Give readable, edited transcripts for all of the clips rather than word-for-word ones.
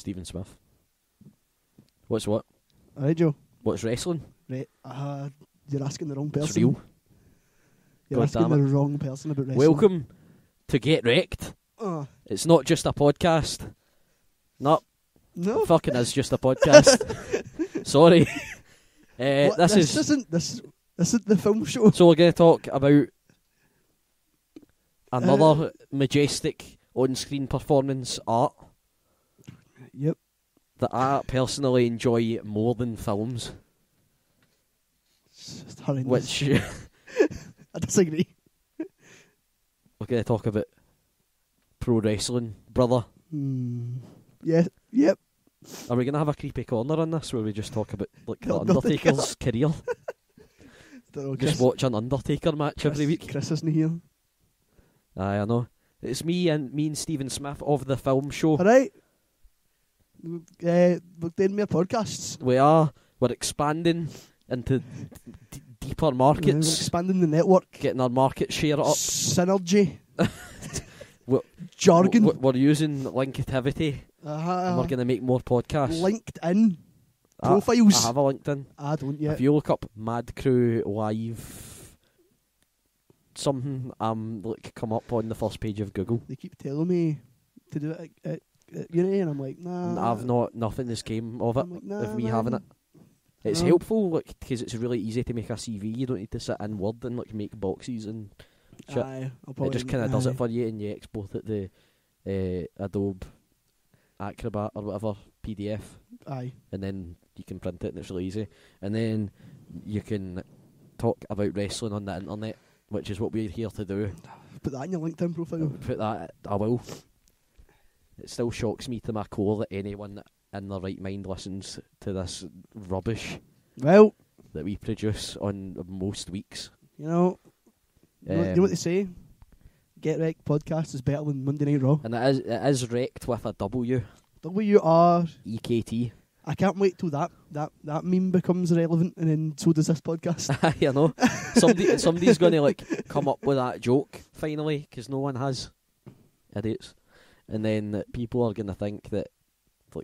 Stephen Smith. What's what? Alright, Joe. What's wrestling? Right. You're asking the wrong person. It's real. You're God asking damn the it. wrong person about wrestling. Welcome to Get Wrekt. It's not just a podcast. No. It fucking is just a podcast. Sorry. This isn't the film show. So we're going to talk about another majestic on-screen performance art. Yep. That I personally enjoy more than films. It's just horrendous. Which I disagree. We're going to talk about pro wrestling, brother. Yeah. Yep. Are we going to have a creepy corner on this where we just talk about like the Undertaker. Undertaker's career? Just watch an Undertaker match every week. Chris isn't here. Aye, I know. It's me and Stephen Smith of the film show. Alright. We're doing more podcasts. We're expanding into deeper markets. We're expanding the network. Getting our market share up. Synergy. Jargon. We're using linkativity. And we're going to make more podcasts. LinkedIn profiles. I have a LinkedIn. I don't yet. If you look up Mad Crew Live something, come up on the first page of Google. They keep telling me to do it at uni, and I'm like, nah. Nothing has came of it. Like, nah, of me man. having it. It's helpful, because it's really easy to make a CV. You don't need to sit in Word and make boxes and shit. Aye, it just kind of does it for you, and you export it to Adobe Acrobat or whatever PDF. Aye. And then you can print it, and it's really easy. And then you can talk about wrestling on the internet, which is what we're here to do. Put that in your LinkedIn profile. Put that. I will. It still shocks me to my core that anyone in their right mind listens to this rubbish. Well, that we produce on most weeks. You know what they say? Get Wrekt podcast is better than Monday Night Raw. And it is Wrekt with a W. W-R-E-K-T. E-K-T. I can't wait till that meme becomes relevant, and then so does this podcast. I know. Somebody's going to come up with that joke finally, because no one has. Idiots. And then people are going to think that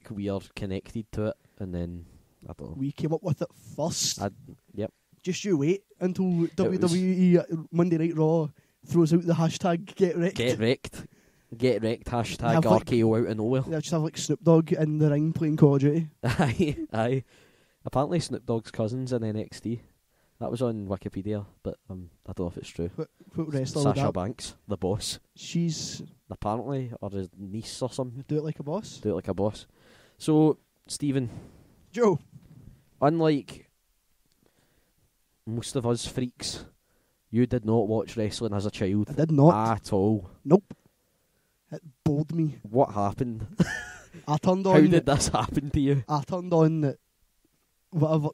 we are connected to it, and then I don't know. We came up with it first. Yep. Just you wait until WWE Monday Night Raw throws out the hashtag Get Wrekt. Get Wrekt. Get Wrekt hashtag RKO out of nowhere. Yeah, just have Snoop Dogg in the ring playing Call of Duty. Aye. Apparently Snoop Dogg's cousin's in NXT. That was on Wikipedia, but I don't know if it's true. What wrestler Sasha Banks, the boss. She's apparently, or his niece or something. Do it like a boss. Do it like a boss. So, Stephen. Joe. Unlike most of us freaks, you did not watch wrestling as a child. I did not. At all. Nope. It bored me. What happened? I turned on. How did this happen to you? I turned on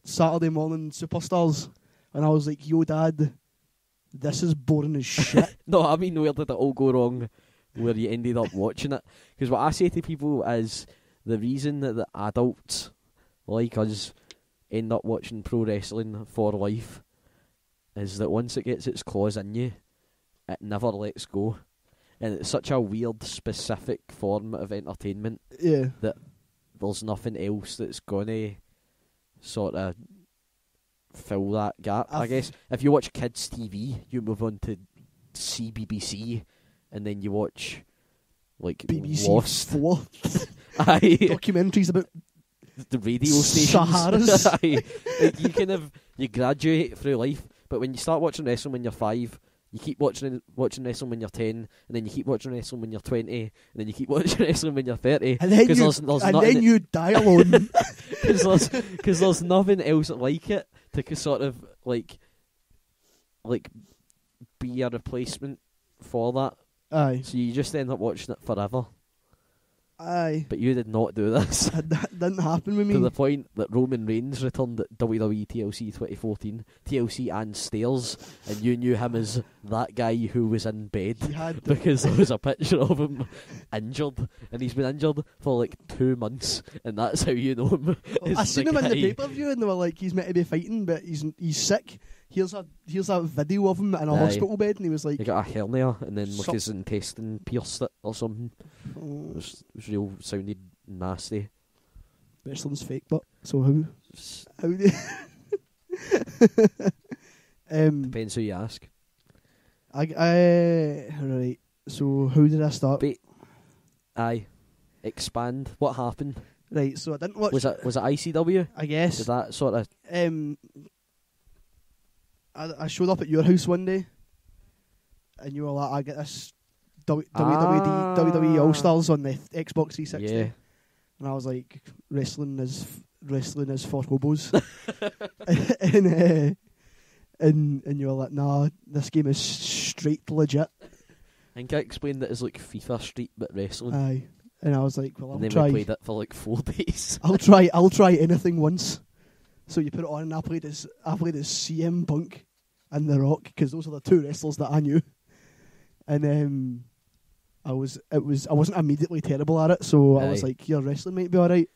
Saturday Morning Superstars, and I was like, yo, Dad, this is boring as shit. No, I mean, where did it all go wrong where you ended up watching it? Because what I say to people is the reason that the adults like us end up watching pro wrestling for life is that once it gets its claws in you, it never lets go. And it's such a weird, specific form of entertainment that there's nothing else that's going to sort of fill that gap. I guess if you watch kids' TV, you move on to CBBC, and then you watch BBC Lost. 4 Aye. documentaries about the radio stations. Saharas. Aye. You graduate through life, but when you start watching wrestling when you're 5, you keep watching wrestling when you're 10, and then you keep watching wrestling when you're 20, and then you keep watching wrestling when you're 30. And then you die alone. Because there's nothing else like it to sort of be a replacement for that. Aye. So you just end up watching it forever. Aye. But you did not do this. That didn't happen with me. To the point that Roman Reigns returned at WWE TLC 2014, TLC and Stairs, and you knew him as that guy who was in bed because there was a picture of him injured, and he's been injured for 2 months, and that's how you know him. I seen him in the pay-per-view, and they were like, he's meant to be fighting, but he's sick. Here's a video of him in a hospital bed, and he was like, he got a hernia, and then his intestine pierced it or something. It was real, sounded nasty. wrestling's fake, but so how do Depends who you ask. Right. So how did I start? Aye. Expand. What happened? Right. So I didn't watch. Was it ICW? I guess. Did that sort of? I showed up at your house one day, and you were like, "I get this WWE All Stars on the Xbox 360," Yeah. and I was like, "Wrestling is for hobos," and you were like, "Nah, this game is straight legit." I think I explained it as like FIFA Street but wrestling. Aye, and I was like, "Well, and I'll then try. we played it for like 4 days. I'll try anything once." So you put it on, and I played as CM Punk and The Rock, because those are the two wrestlers that I knew. And I wasn't immediately terrible at it, so I was like, "Your wrestling might be alright."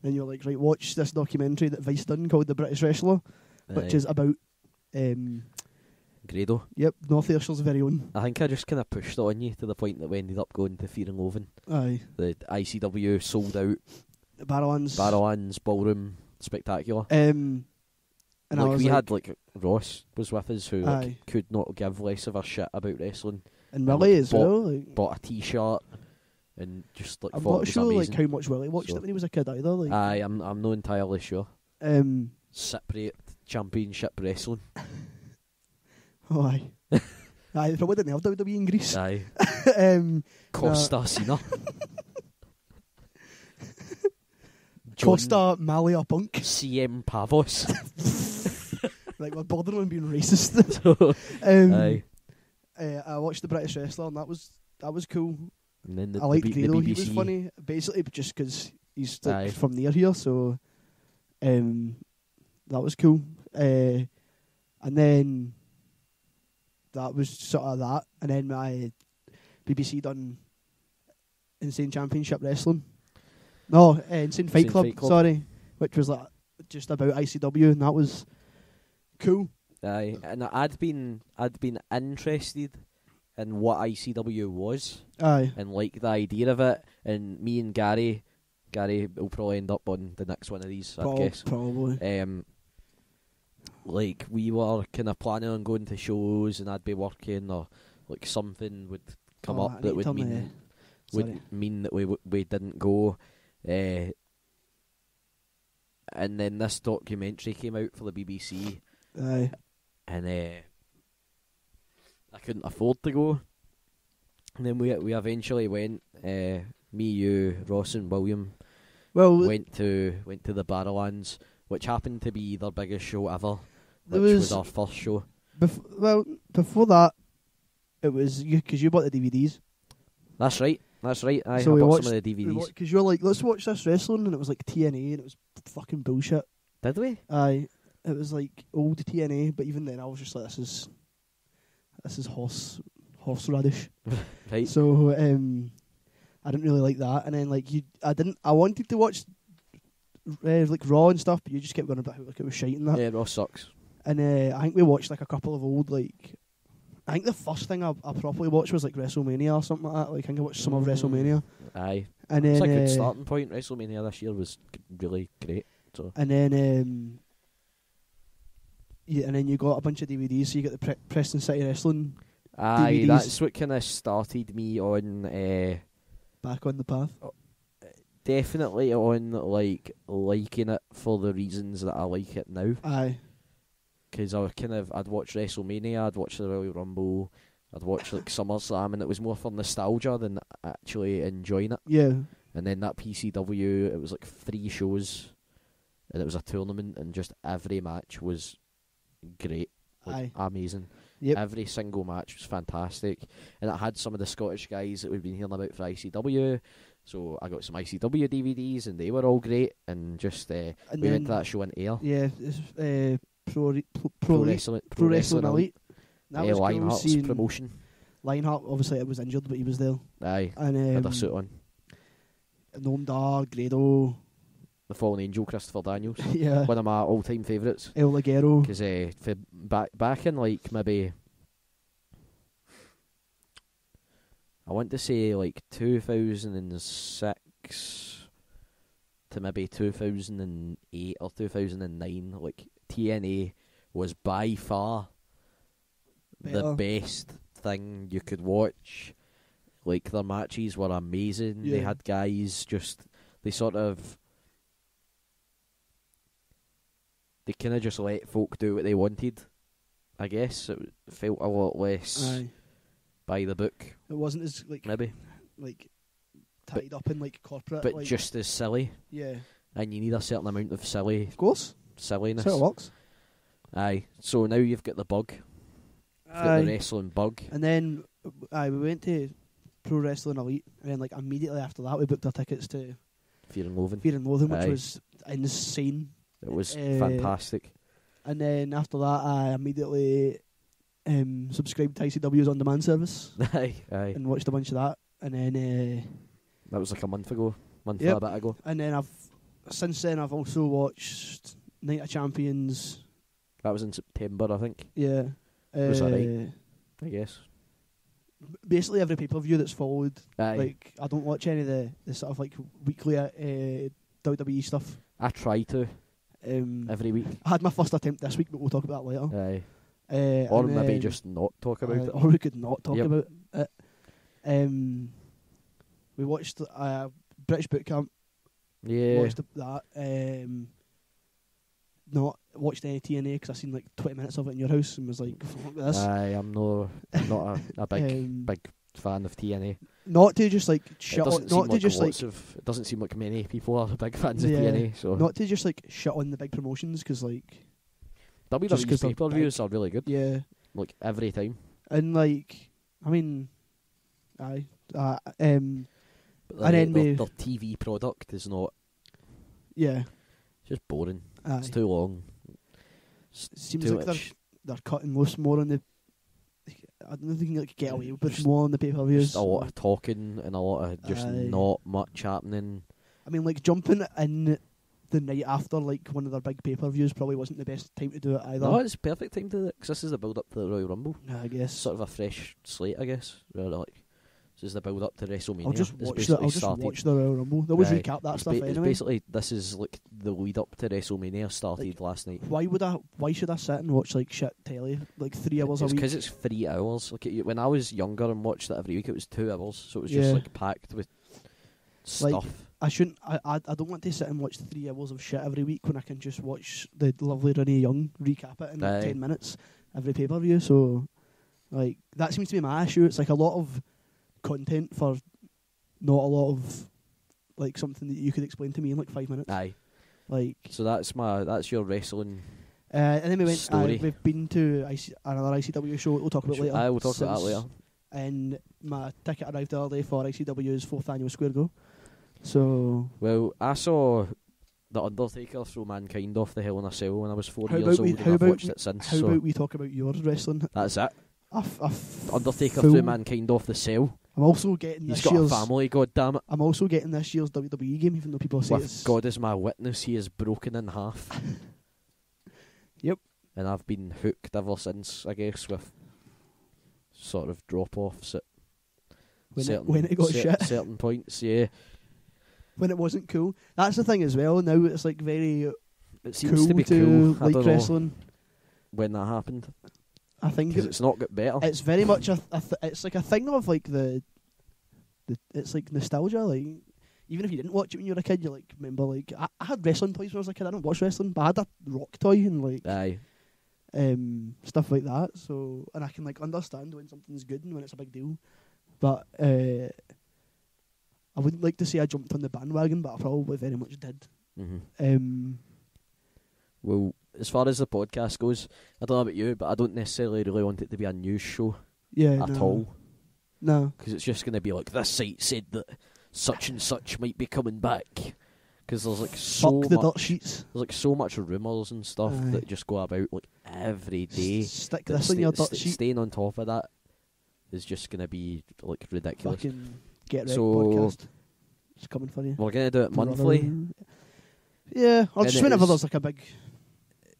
Then you're like, "Right, watch this documentary that Vice done called The British Wrestler," which is about Grado. Yep, North Ayrshire's very own. I think I just kind of pushed it on you to the point that we ended up going to Fear and Loathing. Aye. The ICW sold out. Barrowlands Ballroom, Spectacular. And like I was we like, had like Ross was with us, who like, could not give less of a shit about wrestling. And Willie as well. Like, bought a T-shirt and just like. I'm thought not it was sure amazing. like how much Willie watched it when he was a kid either. Like, Aye, I'm not entirely sure. Separate Championship Wrestling. Oh aye. Aye, they probably didn't have WWE in Greece. Aye. Costa Cena. Costa Malia Punk. CM Pavos. Like, we're bordering on being racist. Aye. I watched The British Wrestler, and that was cool. And then I liked Grado, BBC. he was funny. Basically, just because he's like, from near here, so that was cool. And then that was sort of that. And then my BBC done Insane Championship Wrestling. No, Insane Fight Club, sorry. Which was like just about ICW, and that was cool. Aye, and I'd been interested in what ICW was. Aye. And like the idea of it. And me and Gary will probably end up on the next one of these, I guess. Probably. Like, we were kind of planning on going to shows, and I'd be working, or like something would come up that would mean that we didn't go. And then this documentary came out for the BBC. Aye. And I couldn't afford to go. And then we eventually went. Me, you, Ross, and William. Went to the Barrowlands, which happened to be their biggest show ever. Which was our first show. Before that, it was because you bought the DVDs. That's right. I so bought some of the DVDs. Because you were like, "Let's watch this wrestling," and it was like TNA, and it was fucking bullshit. Did we? Aye. It was like old TNA, but even then I was just like, this is horseradish. Right. So I didn't really like that, and then like I wanted to watch like Raw and stuff, but you just kept going about how like it was shite and that. Yeah, Raw sucks. And I think we watched like a couple of old like. I think the first thing I properly watched was like WrestleMania or something like that. Like I think I watched some of WrestleMania. Aye. And it's then a good starting point. WrestleMania this year was really great. So. And then and then you got a bunch of DVDs. So you got the Preston City Wrestling. Aye, DVDs. That's what kind of started me on. Back on the path. Definitely on like liking it for the reasons that I like it now. Aye. Because I'd watch WrestleMania, I'd watch the Royal Rumble, I'd watch like SummerSlam, and it was more for nostalgia than actually enjoying it. Yeah. And then that PCW, it was like 3 shows, and it was a tournament, and just every match was great. Like, amazing. Yep. Every single match was fantastic. And it had some of the Scottish guys that we've been hearing about for ICW. So I got some ICW DVDs, and they were all great. And just we went to that show in Ayr. Yeah, Pro Wrestling Elite. That was Lionheart's cool promotion. Lionheart, obviously, it was injured, but he was there. Aye, and had a suit on. Noam Dar, Grado, the Fallen Angel, Christopher Daniels. Yeah, one of my all-time favourites. El Ligero. Because back in like maybe, I want to say like 2006, to maybe 2008 or 2009, like TNA was by far the best thing you could watch. Like, their matches were amazing. They had guys they kind of just let folk do what they wanted, I guess. It felt a lot less by the book. It wasn't as, maybe tied up in, corporate. But just as silly. Yeah. And you need a certain amount of silliness. That's how it works. Aye. So now you've got the bug. You've got the wrestling bug. And then, we went to Pro Wrestling Elite, and then, immediately after that, we booked our tickets to Fear and Loathing. Which was insane. It was fantastic. And then after that, I immediately subscribed to ICW's on-demand service. Aye. And watched a bunch of that. And then... that was like a month and a bit ago. And then since then I've also watched Night of Champions. That was in September, I think. Yeah. Was that right? I guess. Basically every pay-per-view that's followed. Aye. I don't watch any of the sort of weekly WWE stuff. I try to. Every week. I had my first attempt this week, but we'll talk about that later. Aye. Or maybe just not talk about it. Or we could not talk about it. We watched British Boot Camp. Yeah. Watched that. Not watched any TNA because I seen 20 minutes of it in your house and was like, fuck this. Aye, I'm not a big fan of TNA. Not to just shut on. Not to just it doesn't seem like many people are big fans of TNA. So not to just shut on the big promotions because WWE's pay-per-views are really good. Yeah. Every time. And aye. But and then their TV product is not. Yeah. It's just boring. Aye. It's too long. Seems like they're cutting more on the. I don't think they can get away with more on the pay-per-views. Just a lot of talking and a lot of just not much happening. Jumping in the night after one of their big pay-per-views probably wasn't the best time to do it either. No, it's perfect time to do it because this is the build-up to the Royal Rumble. I guess. Sort of a fresh slate, I guess. This is the build-up to WrestleMania. I'll just watch the Royal Rumble. They always recap that stuff anyway. Basically, this is the lead-up to WrestleMania started last night. Why should I sit and watch shit telly 3 hours a week? Because it's 3 hours. When I was younger and watched it every week, it was 2 hours, so it was just packed with stuff. I don't want to sit and watch 3 hours of shit every week when I can just watch the lovely Renee Young recap it in 10 minutes every pay-per-view. So that seems to be my issue. It's a lot of content for not a lot of something that you could explain to me in 5 minutes. Aye. So that's your wrestling. And then we went. Story. We've been to another ICW show. We'll talk about later. We'll talk about that later. And my ticket arrived the other day for ICW's 4th annual Square Go. So. Well, I saw The Undertaker throw Mankind off the Hell in a Cell when I was 4 years old, and I've watched it since. How about we talk about your wrestling? That's it. Undertaker threw threw Mankind off the cell. I'm also getting He's got a family, goddammit. I'm also getting this year's WWE game, even though people say it's... God is my witness, he is broken in half. Yep. And I've been hooked ever since, I guess, with sort of drop-offs at when it got shit. Certain points, yeah. When it wasn't cool. That's the thing as well. Now it's very it seems to be cool. I don't wrestling. Know when that happened. I think it's not got better. It's very much it's a thing of it's nostalgia. Even if you didn't watch it when you were a kid, you remember I had wrestling toys when I was a kid. I didn't watch wrestling, but I had a rock toy and aye. Stuff like that. So and I can understand when something's good and when it's a big deal. But I wouldn't like to say I jumped on the bandwagon, but I probably very much did. Mm-hmm. Well, as far as the podcast goes, I don't know about you, but I don't necessarily really want it to be a news show at all. No. Because it's just going to be this site said that such and such might be coming back. Because there's so Fuck the much... dirt sheets. There's so much rumours and stuff that just go about every day. Stick this on your dirt sheet. Staying on top of that is just going to be ridiculous. Fucking Get Wrekt podcast. It's coming for you. We're going to do it monthly. Yeah, or just whenever there's a big...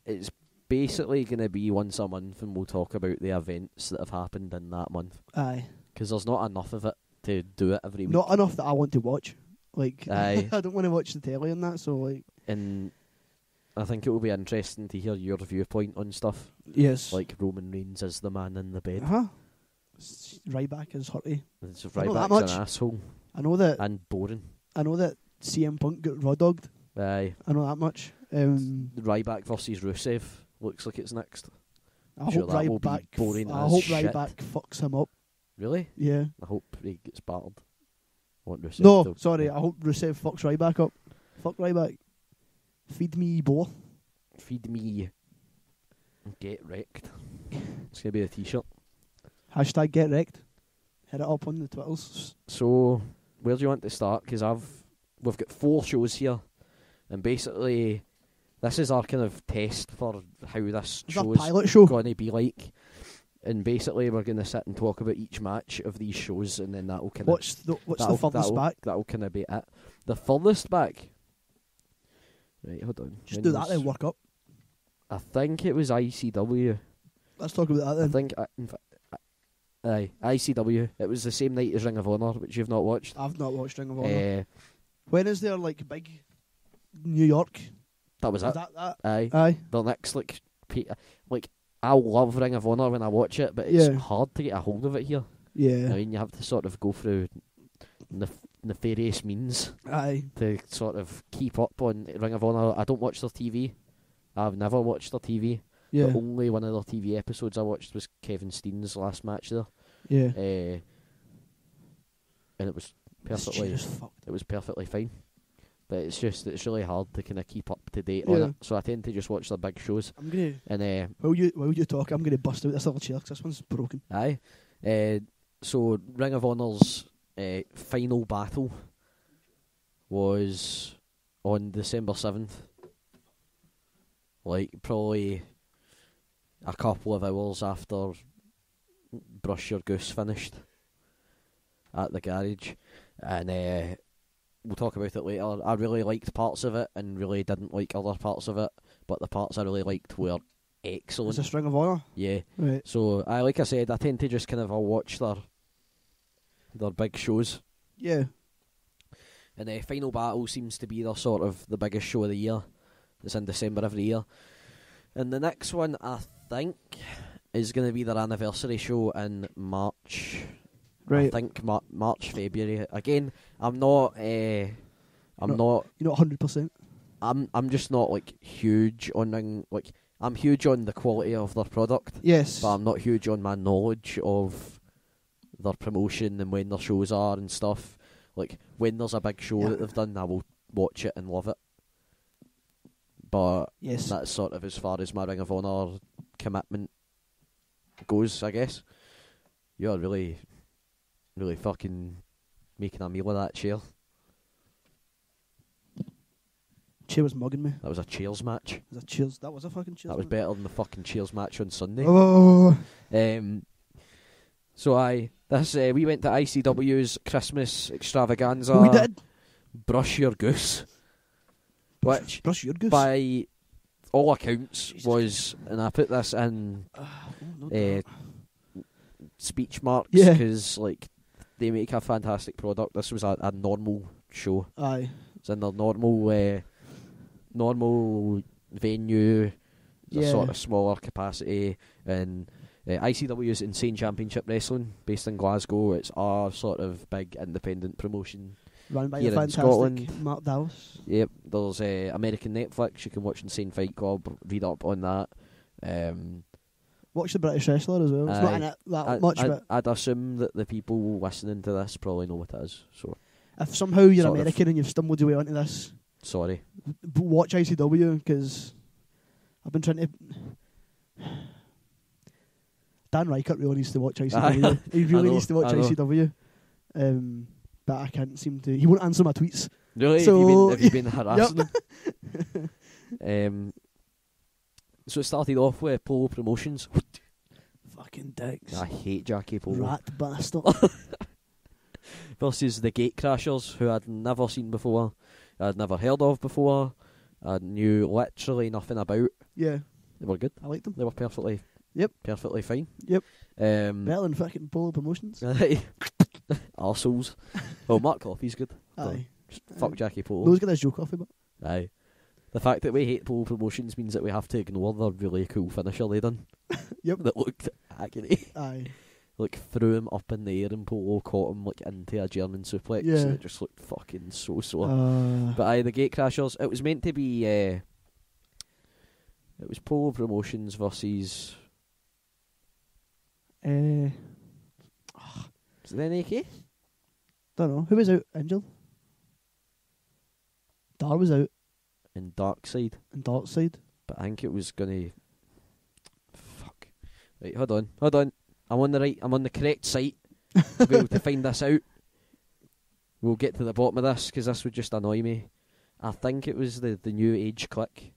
It's basically going to be once a month, and we'll talk about the events that have happened in that month. Aye. Because there's not enough of it to do it every week. Not enough that I want to watch. Like, Aye. I don't want to watch the telly and that, so, like... And I think it will be interesting to hear your viewpoint on stuff. Yes. Like Roman Reigns is the man in the bed. Uh-huh. Ryback is hurty. Ryback's an asshole. I know that... And boring. I know that CM Punk got raw dogged. Aye. I know that much. Ryback versus Rusev looks like it's next. I hope Ryback fucks him up. Really? Yeah. I hope he gets battered. I want Rusev I hope Rusev fucks Ryback up. Fuck Ryback. Feed me both. Feed me. Get wrecked. It's going to be a t-shirt. Hashtag get wrecked. Hit it up on the Twitters. So, where do you want to start? Because we've got 4 shows here. And basically, this is our kind of test for how this show is going to be like. And basically, we're going to sit and talk about each match of these shows, and then that'll kind of... What's the furthest back? That'll kind of be it. The furthest back? Right, hold on. Just do that then, work up. I think it was ICW. Let's talk about that then. I think... Aye, ICW. It was the same night as Ring of Honor, which you've not watched. I've not watched Ring of Honor. When is there, like, big New York? That was it. That? Aye. The next, like, I love Ring of Honor when I watch it, but it's hard to get a hold of it here. Yeah. I mean, you have to sort of go through nefarious means to sort of keep up on Ring of Honor. I don't watch their TV. I've never watched their TV. Yeah. The only one of their TV episodes I watched was Kevin Steen's last match there. Yeah. And it was perfectly fine. But it's really hard to kind of keep up to date on it. So I tend to just watch the big shows. I'm gonna. And while you talk, I'm gonna bust out this other chair because this one's broken. Aye. So Ring of Honor's final battle was on December 7th. Like probably a couple of hours after Brush Your Goose finished at the garage, and we'll talk about it later. I really liked parts of it and really didn't like other parts of it, but the parts I really liked were excellent. Was this Ring of Honor? Yeah. Right. So like I said, I tend to just kind of watch their big shows. Yeah. And Final Battle seems to be the biggest show of the year. It's in December every year. And the next one, I think, is going to be their anniversary show in March. Right. I think March, February. Again, I'm not. You're not 100%. I'm just not like huge on I'm huge on the quality of their product. Yes. But I'm not huge on my knowledge of their promotion and when their shows are and stuff. Like when there's a big show that they've done, I will watch it and love it. But that's sort of as far as my Ring of Honor commitment goes, I guess. You're really, really fucking making a meal of that chair. Chair was mugging me. That was a Cheers match. That was a fucking Cheers. That was better than the fucking Cheers match on Sunday. Oh. So we went to ICW's Christmas extravaganza. We did. Brush Your Goose. Which, Brush Your Goose, by all accounts, was, and I put this in speech marks because they make a fantastic product. This was a normal show. Aye. It's in their normal venue, a sort of smaller capacity, and ICW's Insane Championship Wrestling, based in Glasgow. It's our sort of big independent promotion. Run by here a fantastic in Scotland. Mark Dallas. Yep, there's American Netflix. You can watch Insane Fight Club, read up on that. Watch The British Wrestler as well. It's not in it that much, but I'd assume that the people listening to this probably know what it is. So if somehow you're American and you've stumbled your way onto this, sorry, watch ICW, because I've been trying to... Dan Reichert really needs to watch ICW. He really needs to watch ICW. But I can't seem to... He won't answer my tweets. Really? So, have you been harassing him? So it started off with Polo Promotions. Fucking dicks. I hate Jackie Polo. Rat bastard. Versus the Gatecrashers, who I'd never seen before. I'd never heard of before. I knew literally nothing about. Yeah. They were good. I liked them. They were perfectly fine. Yep. Better than fucking Polo Promotions. Arseholes. Oh, Mark Coffey's good. Aye. Just fuck Jackie Polo. Let's get this joke off of it. Aye. The fact that we hate Polo Promotions means that we have to ignore the really cool finisher they done. Yep. That looked agony. Aye. Like, threw him up in the air and Polo caught him like into a German suplex. Yeah. And it just looked fucking so sore. But aye, the Gate Crashers, it was meant to be... it was Polo Promotions versus... Was it NAK? don't know. Who was out injured? Dar was out. In Darkside. And Darkside. But I think it was gonna... Fuck. Right, hold on. I'm on the correct site. I'll be able to find this out. We'll get to the bottom of this, because this would just annoy me. I think it was the New Age clique.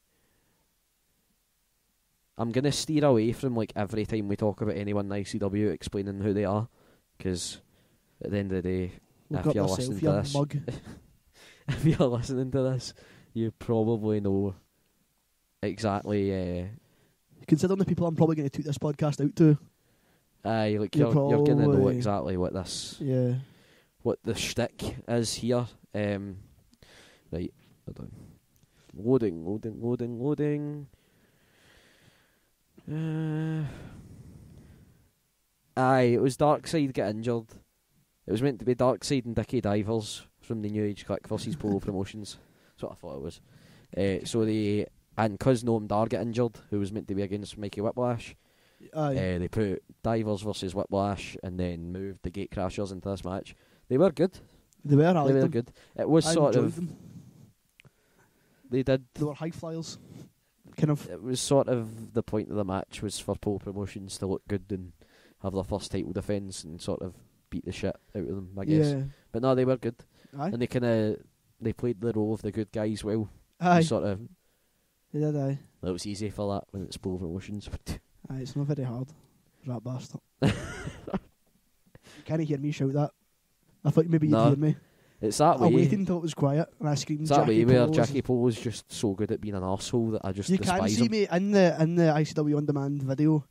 I'm going to steer away from, like, every time we talk about anyone in ICW explaining who they are, because at the end of the day, if you're listening to this... Mug. If you're listening to this, you probably know exactly... Considering the people I'm probably going to tweet this podcast out to. Aye, like you're going to know exactly what this... Yeah. What the shtick is here. Right, hold on. Loading. Aye, it was Darkside get injured. It was meant to be Darkside and Dickie Divers from the New Age Click versus Polo Promotions. That's what I thought it was. And cause Noam Dar get injured, who was meant to be against Mikey Whiplash, they put Divers versus Whiplash and then moved the Gate Crashers into this match. They were good. They were good. It was sort of... them. They did. They were high flyers. Kind of. It was sort of the point of the match was for Pole Promotions to look good and have their first title defence and sort of beat the shit out of them, I guess. Yeah. But no, they were good. Aye. And they played the role of the good guys well. Aye. Sort of. They did, aye. It was easy for that when it's Pole Promotions. Aye, it's not very hard. Rat bastard. You can't hear me shout that. I thought maybe you'd hear me. It's that way. I waited until it was quiet and I screamed. It's that Jackie way where Polo Jackie Polo was just so good at being an arsehole that I just you despise can see him. me in the ICW On Demand video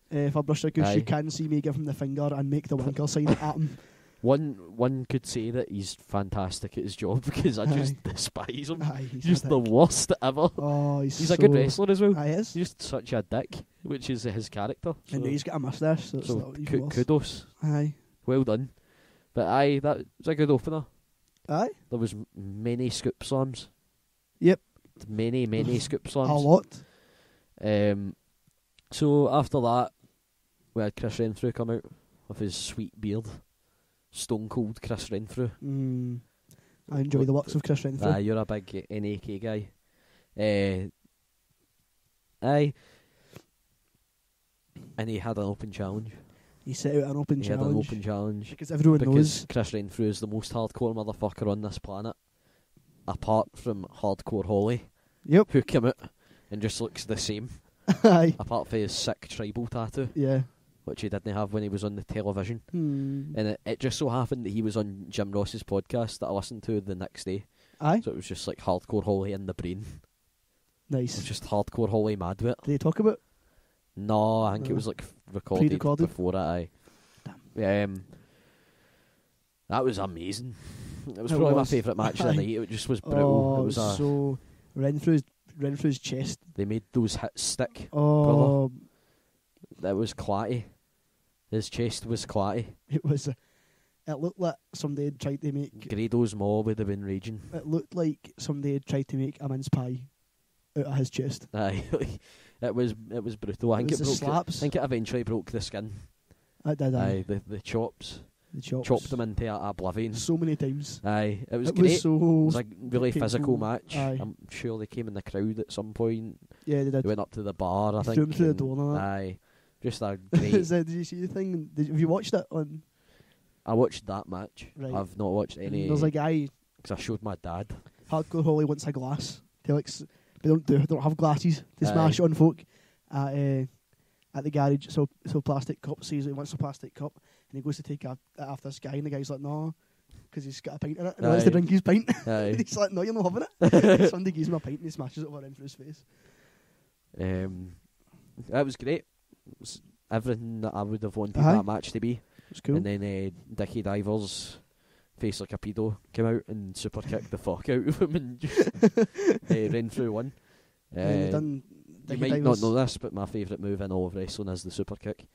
for Brusher Goose. You can see me give him the finger and make the wanker sign at him. One could say that he's fantastic at his job because I just despise him. Aye, he's just the worst ever. Oh, he's a good wrestler as well. Aye, he is. He's just such a dick, which is his character. And he's got a moustache, so it's not even worse. Kudos. Aye. Well done. But aye, that was a good opener. Aye. There was many scoop slams. Yep. Many scoop slams. A lot. So after that, we had Chris Renfrew come out with his sweet beard. Stone Cold Chris Renfrew. I enjoy the works of Chris Renfrew. You're a big NAK guy. Aye. And he had an open challenge. He set out an open challenge. He had an open challenge. Because everyone knows. Chris Renfrew is the most hardcore motherfucker on this planet. Apart from Hardcore Holly. Yep. Who came out and just looks the same. Aye. Apart from his sick tribal tattoo. Yeah. Which he didn't have when he was on the television. And it just so happened that he was on Jim Ross's podcast that I listened to the next day. Aye. So it was just like Hardcore Holly in the brain. Nice. It was just Hardcore Holly mad with it. Did he talk about it? No, I think it was like recorded before it. Aye. Damn. That was amazing. It was probably my favourite match of the night. It just was brutal. Oh, it was so Renfrew's chest. They made those hits stick. Oh, brother. That was quality. His chest was quality. It was. It looked like somebody had tried to make. Grado's maw would have been raging. It looked like somebody had tried to make a mince pie out of his chest. Aye, it was brutal. I think it broke. Slaps. I think it eventually broke the skin. It did. Aye, the chops. The chops. Chopped them into oblivion. So many times. Aye, it was great. It was a really painful. physical match. Aye. I'm sure they came in the crowd at some point. Yeah, they did. They went up to the bar, I think. Threw them through the door and that. Aye. Just a great... Did you see the thing? Have you watched it on... I watched that match. Right. I've not watched any... There's a guy... Because I showed my dad. Hardcore Holly wants a glass. They don't have glasses to smash on folk at the garage. So plastic cup says he wants a plastic cup, and he goes to take it after this guy, and the guy's like, no, because he's got a pint in it, and he wants to drink his pint. He's like, no, you're not having it. Somebody gives him a pint, and he smashes it over into his face. That was great. It was everything that I would have wanted that match to be. It was cool. And then Dickie Divers face like a pedo, came out and super kicked the fuck out of him and just ran through one. You might not know this, but my favourite move in all of wrestling is the super kick.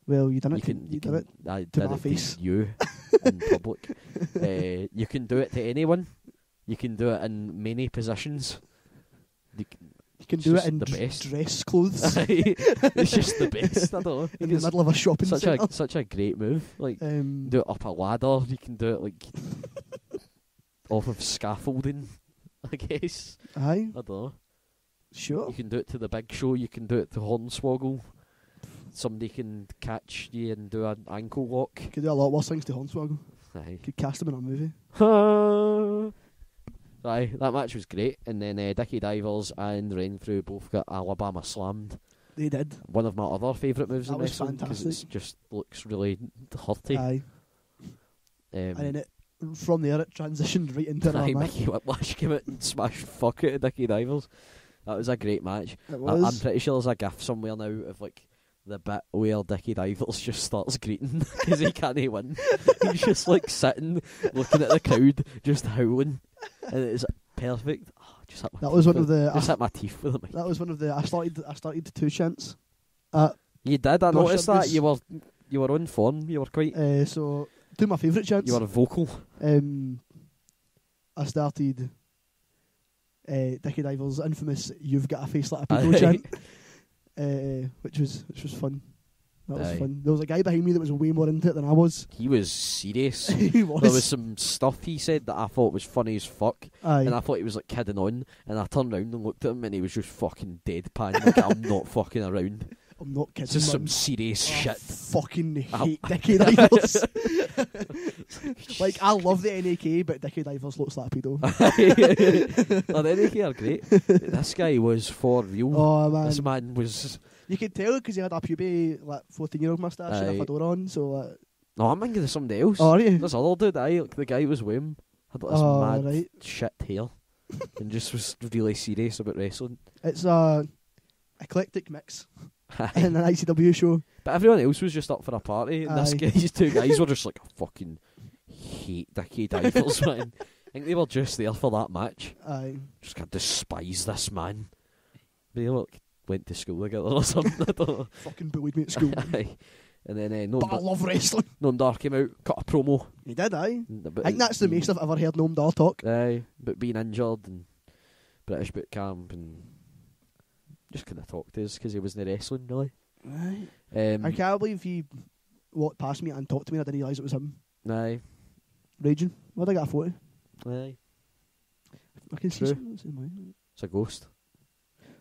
Well, you done it. You did it. I to did my it face. to you in public. You can do it to anyone. You can do it in many positions. You can do it in the best. dress clothes. It's just the best. I don't know. In the middle of a shopping centre. Such a great move. Like do it up a ladder. You can do it like off of scaffolding, I guess. Aye. I don't know. Sure. You can do it to the Big Show. You can do it to Hornswoggle. Somebody can catch you and do an ankle lock. You could do a lot worse things to Hornswoggle. Aye. You could cast him in a movie. Aye, that match was great. And then Dickie Divers and Renfrew both got Alabama slammed. They did. One of my other favourite moves that in was wrestling because fantastic. it just looks really hurty. Aye. And then from there it transitioned right into that match. Mickey Whiplash came out and smashed fuck out of Dickie Divers. That was a great match. It was. I'm pretty sure there's a gif somewhere now of like the bit where Dickie Divers just starts greeting because he can't win. He's just like sitting, looking at the crowd, just howling, and it's perfect. Oh, just hit my That was teeth one of the. Just hit my teeth with it. That was one of the. I started 2 chants. You did. I noticed that Goose. you were on form. You were quite. So 2 of my favourite chants. You were vocal. I started Dickie Divers' infamous "You've got a face like a pedo" chant, which was fun. That was fun. There was a guy behind me that was way more into it than I was. He was serious. He was. There was some stuff he said that I thought was funny as fuck. Aye. And I thought he was like kidding on. And I turned round and looked at him and he was just fucking deadpan. Like, I'm not fucking around. I'm not kidding. It's just man. some serious shit. Fucking hate Dickie Divers. Like, I love the NAK, but Dickie Divers looks like a pedo. Oh, the NAK are great. This guy was for real. Oh, man. This man was... You could tell because he had a puby, like, 14-year-old moustache and a Aye. fedora on, so... No, I'm thinking of somebody else. Oh, are you? This other dude, like, the guy was with him. Had this mad right. shit hair. And just was really serious about wrestling. It's a eclectic mix in an ICW show. But everyone else was just up for a party, and these 2 guys were just like, I fucking hate Dickie Divers, man. I think they were just there for that match. Aye. Just can't despise this man. They like went to school together or something. I don't know. Fucking bullied me at school. Aye. And then But I love wrestling. Noam Dar came out, cut a promo. He did, aye. But I think that's the most I've ever heard Noam Dar talk. Aye, but being injured and British boot camp and just couldn't talk to us because he wasn't wrestling really. Aye. I can't believe he walked past me and talked to me and I didn't realise it was him. Aye. Raging. Where'd I get a photo? Aye. I can see True. something. It's a ghost.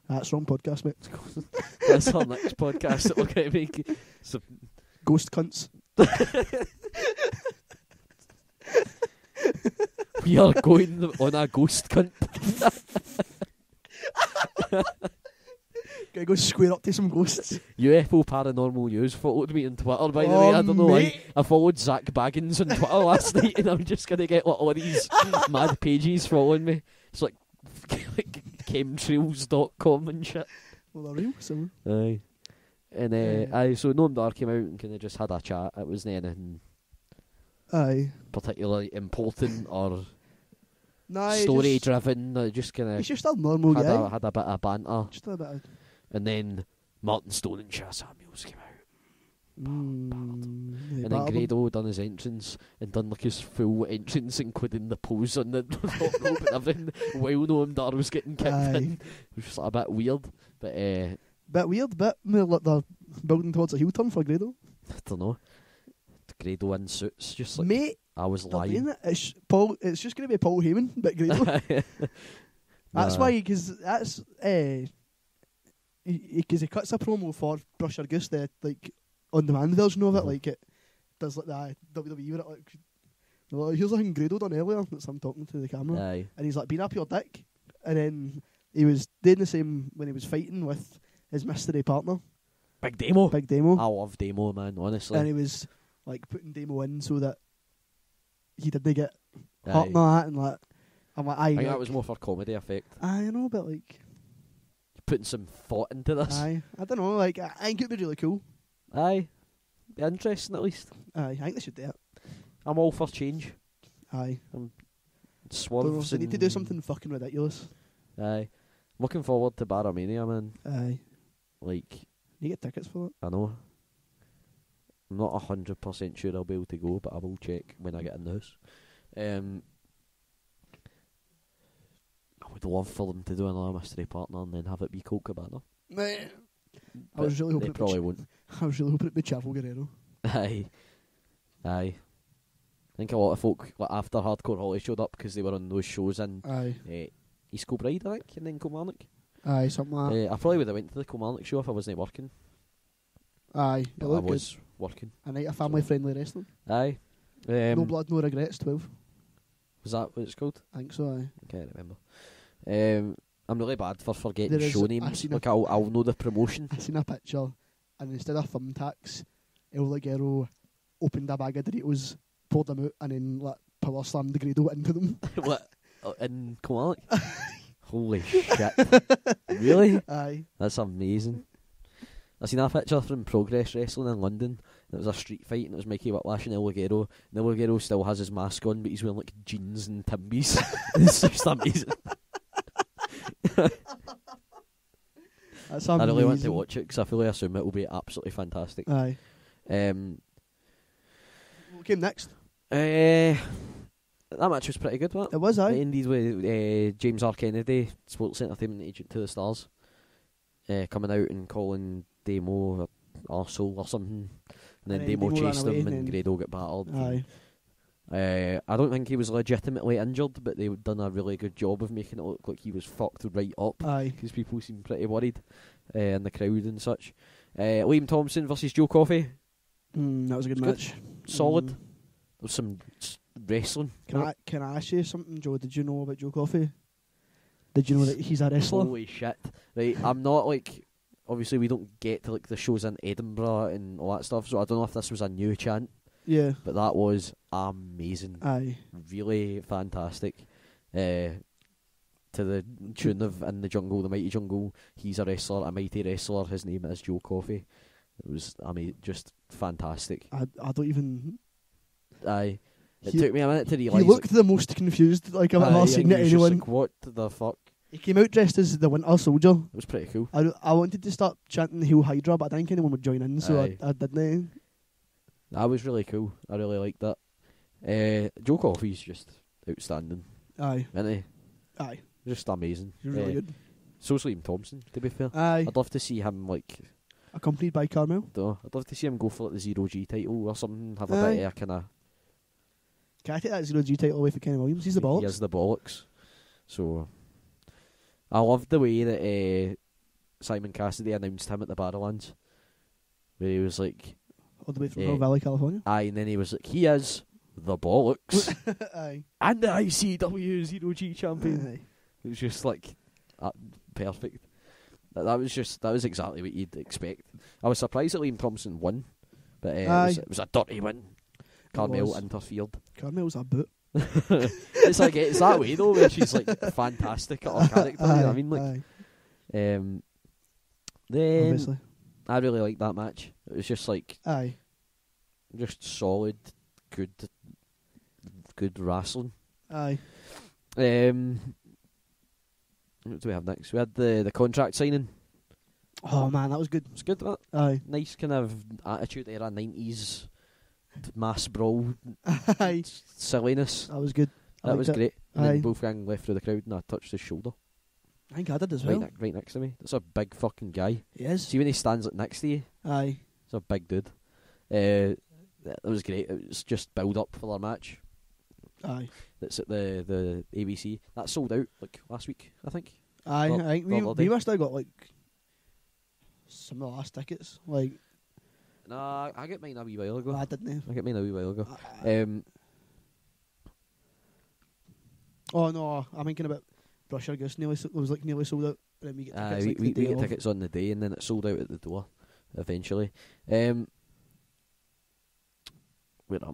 That's wrong podcast, mate. That's our next podcast that we're going to make. So, Ghost cunts. we are going on a ghost cunt. Gonna go square up to some ghosts. UFO Paranormal News followed me on Twitter, by the way. I don't know why. I followed Zach Baggins on Twitter last night, and I'm just going to get like, all these mad pages following me. It's like chemtrails.com and shit. Well, they're real, so. Aye. And so Noam Dar came out and kind of just had a chat. It wasn't anything particularly important or story driven. Just kind of. He's just a normal guy. Had a bit of banter. Just a bit of. And then Martin Stone and Shah Samuels came out. And then Grado done his entrance and done like his full entrance, including the pose on the top rope and everything, while Noam Dar was getting kicked in. It was just like a bit weird, but bit weird, bit more like they're building towards a heel turn for Grado. I don't know. Grado in suits, just like mate. I was lying. It's just going to be Paul Heyman, but Grado. That's why, because that's because he cuts a promo for Brush or Goose, the like on demand version of it, like it does like the WWE where it like here's something Grado done earlier. That's him talking to the camera, and he's like being up your dick, and then he was doing the same when he was fighting with his mystery partner, Big Demo. I love Demo, man, honestly. And he was like putting Demo in so that he didn't get hurt and all that, and like I'm like, I think that was more for comedy effect. I know, but like putting some thought into this. I don't know, like I think it'd be really cool. Be interesting at least. I think they should do it. I'm all for change. Aye. Swerves. They need to do something fucking ridiculous. Aye. Looking forward to Barramania, man. Aye. Like, you get tickets for it? I know. I'm not 100% sure I'll be able to go, but I will check when I get in the house. I would love for them to do another mystery partner and then have it be Colt Cabana. I was really hoping they probably won't. I was really hoping it'd be Chavo Guerrero. Aye. I think a lot of folk, like, after Hardcore Holly showed up because they were on those shows in East Kilbride, I think, and then Kilmarnock. Aye, something like that. I probably would have went to the Kilmarnock show if I wasn't working. Aye, but I was working. A night of family-friendly wrestling. Aye. No Blood, No Regrets, 12. Was that what it's called? I think so, aye. I can't remember. I'm really bad for forgetting show names. Like, I'll know the promotion. I seen a picture, and instead of thumbtacks, El Ligero opened a bag of Doritos, poured them out, and then power slammed the Grado into them. What? In Kilmarnock? Holy shit. Really? Aye. That's amazing. I seen a picture from Progress Wrestling in London. It was a street fight, and it was Mikey Whiplash and El Ligero. And El Ligero still has his mask on, but he's wearing like jeans and timbies. It's just amazing. That's amazing. I really want to watch it because I fully assume it will be absolutely fantastic. Aye. What came next? That match was pretty good, wasn't it? It was, aye. The Indies with James R. Kennedy, Sports Entertainment Agent to the Stars, coming out and calling Demo arsehole or something, and then Demo chased him and Grado got battered. Aye. I don't think he was legitimately injured, but they've done a really good job of making it look like he was fucked right up. Aye. Because people seemed pretty worried in the crowd and such. Liam Thompson versus Joe Coffey. That was a good match. Solid. There was some wrestling. Can I ask you something, Joe? Did you know about Joe Coffey? Did you know that he's a wrestler? Holy shit. Right, I'm not like... Obviously, we don't get to like the shows in Edinburgh and all that stuff, so I don't know if this was a new chant. Yeah. But that was amazing. Aye. Really fantastic. To the tune of In the Jungle, the Mighty Jungle, he's a wrestler, a mighty wrestler, his name is Joe Coffey. It was, just fantastic. I don't even... Aye. It took me a minute to realise... He looked the most confused I've ever seen anyone. Like, what the fuck? He came out dressed as the Winter Soldier. It was pretty cool. I wanted to start chanting Hail Hydra, but I didn't think anyone would join in, so I didn't. That was really cool. I really liked that. Joe Coffey's just outstanding. Aye. Isn't he? Aye. Just amazing. He's really good. So's Liam Thompson, to be fair. Aye. I'd love to see him, like... accompanied by Carmel. I'd love to see him go for like, the Zero G title or something. Have a bit of a kind of... Can I take that Zero G title away for Kenny Williams? He's the bollocks. He has the bollocks. So... I loved the way that Simon Cassidy announced him at the Barrowlands. Where he was like... all the way from Hill Valley, California? Aye, and then he was like, he is the bollocks. Aye. And the ICW Zero G champion. Aye. It was just like... perfect. That was exactly what you'd expect. I was surprised that Liam Thompson won. But it was a dirty win. Carmel interfered. Carmel's a boot. It's like it's that way though, where she's like fantastic at her character. You know what I mean? Like, then obviously, I really liked that match. It was just like, just solid, good wrestling. Aye. What do we have next? We had the contract signing. Oh man, that was good. It's good, that. Aye. Nice kind of attitude era 90s mass brawl silliness. That was good. That was great. And Aye. then Wolfgang left through the crowd and I touched his shoulder. I think I did as well. Right next to me. That's a big fucking guy. He is. See when he stands like next to you? Aye. He's a big dude. That was great. It was just build up for their match. Aye. That's at the ABC. That sold out like last week, I think. Aye. I think we must have got like some of the last tickets. Like, nah, I got mine a wee while ago. I didn't. I got mine a wee while ago. Oh no, I'm thinking about Brusher Goose. It was like nearly sold out. But then we get tickets. We get tickets on the day, and then it sold out at the door eventually. Where am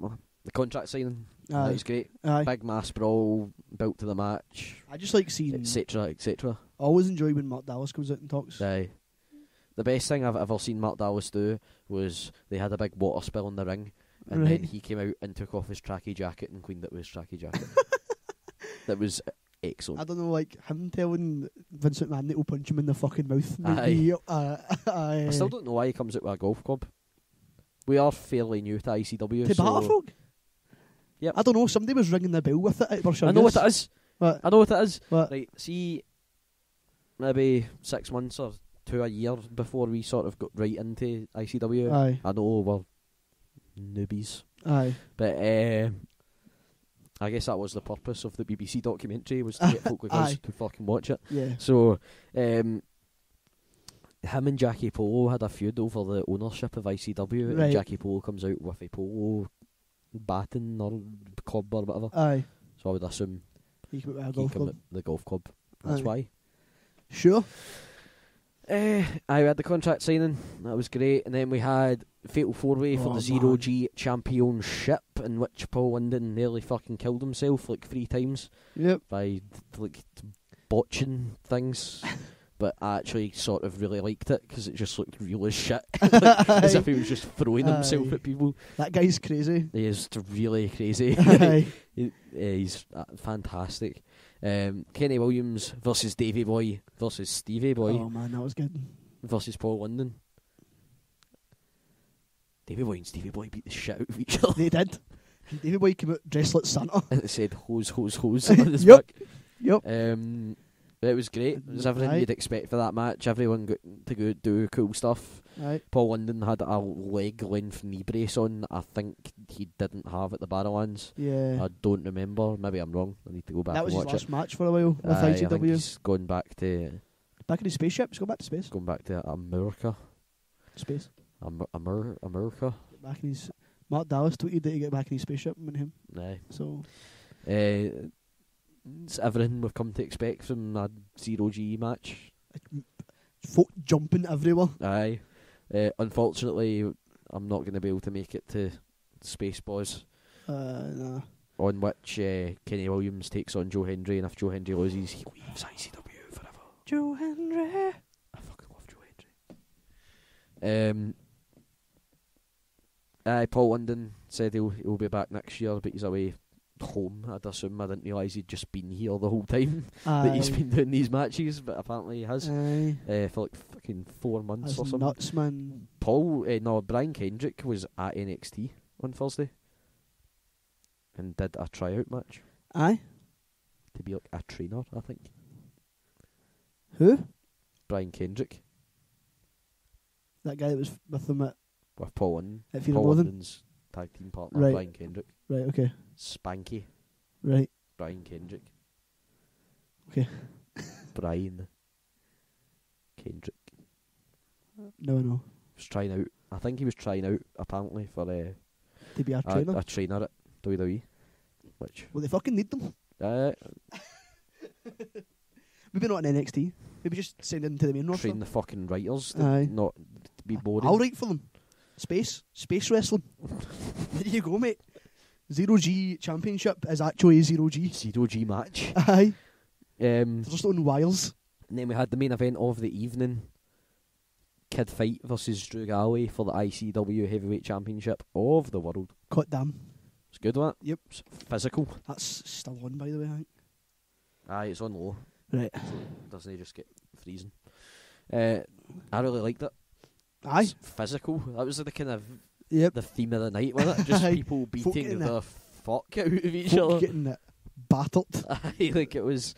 I? The contract signing. That was great. Aye. Big mass brawl, built to the match. I just like seeing etc. I always enjoy when Mark Dallas comes out and talks. Aye. The best thing I've ever seen Mark Dallas do was they had a big water spill in the ring, and then he came out and took off his tracky jacket and cleaned it with his tracky jacket. That was excellent. I don't know, like him telling Vince McMahon that he'll punch him in the fucking mouth. Maybe, I still don't know why he comes out with a golf club. We are fairly new to ICW. To batter folk? Yep. I don't know, somebody was ringing the bell with it at Bursar. I know what it is. What? I know what it is. What? Right, see, maybe 6 months or to a year before we sort of got right into ICW. Aye. I know we're newbies. Aye. But I guess that was the purpose of the BBC documentary, was to get folk like us to fucking watch it. Yeah. So, him and Jackie Polo had a feud over the ownership of ICW, Right. and Jackie Polo comes out with a polo baton or club or whatever. Aye. So I would assume He came out with a he golf came club. at the golf club. That's Aye. why. Sure. I had the contract signing. That was great. And then we had Fatal 4-Way for the Zero G Championship, in which Paul London nearly fucking killed himself like 3 times. Yep. By like botching things. But I actually sort of really liked it because it just looked real as shit. Like, as if he was just throwing himself at people. That guy's crazy. He is really crazy. Aye. He's fantastic. Kenny Williams versus Davey Boy versus Stevie Boy Oh man, that was good. versus Paul London. Davey Boy and Stevie Boy beat the shit out of each other. They did. And Davey Boy came out dressed like Santa. And it said hose, hose, hose on his Yep. back. Yep. It was great. It was everything you'd expect for that match. Everyone got to go do cool stuff. Right. Paul London had a leg length knee brace on that I think he didn't have at the Barrowlands. Yeah. I don't remember. Maybe I'm wrong. I need to go back That and was his watch last it. match for a while with I think ICW. he's gone back to Back in his spaceship. He's going back to space. America. Space. America. Back in his. Mark Dallas tweeted that he get back in his spaceship and him. Aye. So. It's everything we've come to expect from a Zero G match. Folk jumping everywhere. Aye. Unfortunately, I'm not going to be able to make it to Spaceballs, Nah. on which Kenny Williams takes on Joe Hendry, and if Joe Hendry loses, he leaves ICW forever. Joe Hendry. I fucking love Joe Hendry. Paul London said he'll be back next year, but he's away home, I'd assume. I didn't realise he'd just been here the whole time that he's been doing these matches, but apparently he has for like fucking 4 months That's or something. nuts, man. Brian Kendrick was at NXT on Thursday and did a tryout match Aye. to be like a trainer, I think. Who? Brian Kendrick That guy that was with them at with Paul London. Fear Paul of Loathing? London's tag team partner, Right. Brian Kendrick. Right, okay. Spanky Right. Brian Kendrick. Okay. Brian Kendrick. No. Was trying out. I think he was trying out apparently for To be our trainer. a trainer at WWE. Which Well, they fucking need them. Maybe not in NXT. Maybe just send them to the main roster. train the fucking writers, Aye. not to be boring. I'll write for them. Space wrestling. There you go, mate. Zero G Championship is actually Zero G. Zero G match. Aye. They're They're just on wires. And then we had the main event of the evening. Kid Fight versus Drew Galloway for the ICW Heavyweight Championship of the world. God damn. It's good, wasn't it? Yep. It's physical. That's still on, by the way, I think. Aye, it's on low. Right. Doesn't he just get freezing? I really liked it. Aye. It's physical. That was the kind of Yep. the theme of the night, wasn't it? Just Aye. people Folk beating getting the fuck out of each Folk other. getting it battered. Aye, like it was.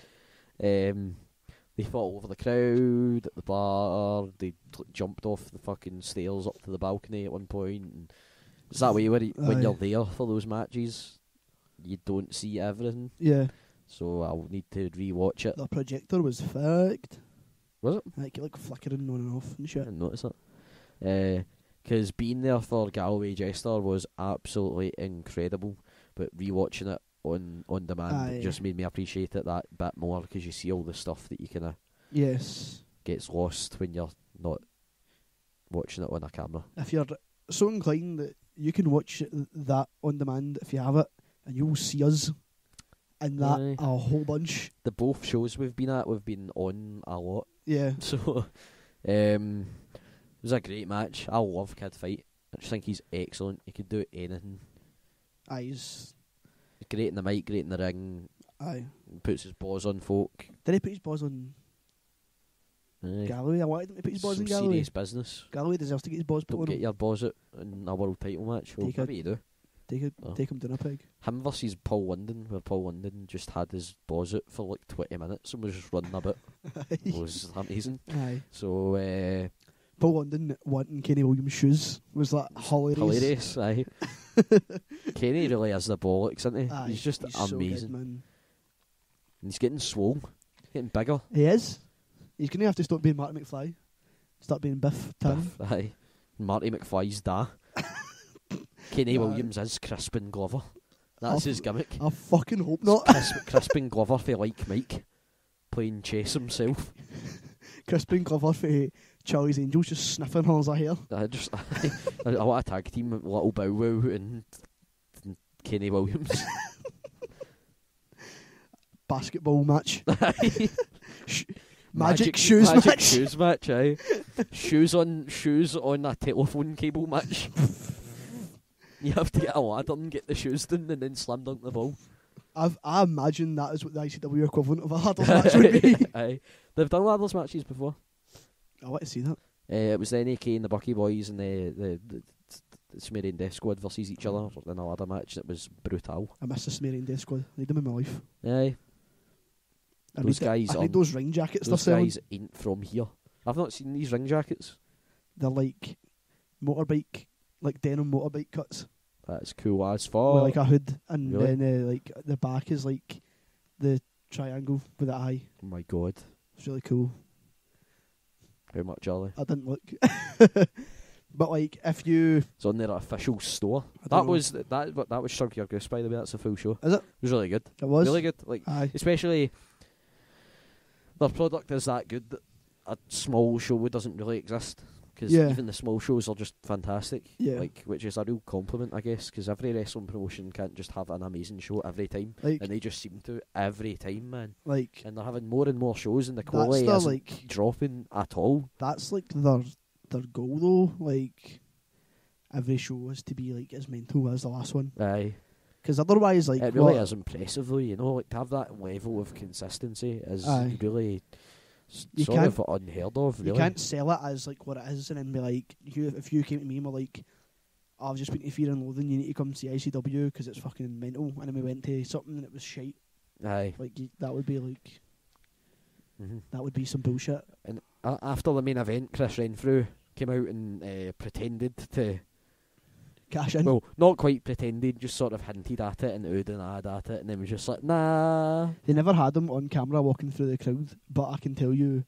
They fought over the crowd at the bar. They jumped off the fucking stairs up to the balcony at one point. And it's that way where when you're there for those matches, you don't see everything. Yeah. So I'll need to rewatch it. The projector was fucked. Was it? Like flickering on and off and I shit. didn't notice it. Because being there for Galloway Jester was absolutely incredible, but rewatching it on demand just made me appreciate it that bit more, because you see all the stuff that you kind of Yes. gets lost when you're not watching it on a camera. If you're so inclined that you can watch that on demand if you have it, and you'll see us in that Aye. a whole bunch. The both shows we've been on a lot. Yeah. So it was a great match. I love Kid Fight. I just think he's excellent. He could do anything. Aye, he's great in the mic, great in the ring. Aye. Puts his paws on folk. Did he put his paws on Galloway? I wanted him to put his paws on Galloway. Serious business. Galloway deserves to get his paws put on him. Don't get your paws out in a world title match. Well, maybe you do. Take him down a peg. Him versus Paul London, where Paul London just had his paws out for like 20 minutes and was just running about. It was amazing. Aye. So, Paul London wanting Kenny Williams' shoes was like hilarious. Aye. Kenny really has the bollocks, isn't he? Aye, he's just amazing. So good, man. And he's getting swole, getting bigger. He is. He's going to have to stop being Marty McFly. Start being Biff Tannen. Aye. Marty McFly's da. Kenny Williams is Crispin Glover. That's his gimmick. I fucking hope not. Crispin Glover for Like Mike, playing chess himself. Crispin Glover for Charlie's Angels, just sniffing holes of hair. I want a tag team with Little Bow Wow and Kenny Williams. Basketball match. Magic shoes match, aye. shoes on a telephone cable match. You have to get a ladder and get the shoes down and then slam dunk the ball. I imagine that is what the ICW equivalent of a ladders match would be. Aye. They've done ladders matches before. I want to see that. It was the NAK and the Bucky Boys and the Sumerian Death Squad versus each other in a ladder match that was brutal. I miss the Sumerian Death Squad. I need them in my life. Aye. I need those ring jackets they're selling. Those guys ain't from here. I've not seen these ring jackets. They're like motorbike, like denim motorbike cuts. That's cool as fuck. With like a hood, and really? then like the back is like the triangle with the eye. Oh my god. It's really cool. How much are they? I didn't look. But like if you... It's on their official store. That was Shrug Your Goose, by the way. That's a full show. Is it? It was really good. It was? Really good. Like, aye. Especially their product is that good that a small show doesn't really exist. Because even the small shows are just fantastic. Yeah. Like, which is a real compliment, I guess. Because every wrestling promotion can't just have an amazing show every time. Like, and they just seem to every time, man. Like, and they're having more and more shows and the quality isn't dropping at all. That's like their goal though. Like, every show is to be like as mental as the last one. Aye. Because otherwise, like... It really is impressive though, you know. Like, to have that level of consistency is really... sort of unheard of, really. You can't sell it as like what it is and then be like, if you came to me and were like, I've just been to Fear and Loathing, you need to come see ICW because it's fucking mental, and then we went to something and it was shite. Aye. Like, that would be like... That would be some bullshit. And after the main event, Chris Renfrew came out and pretended to... cash in. Well, not quite pretended, just sort of hinted at it and oohed and ahed at it, and then was just like, nah. They never had him on camera walking through the crowd, but I can tell you,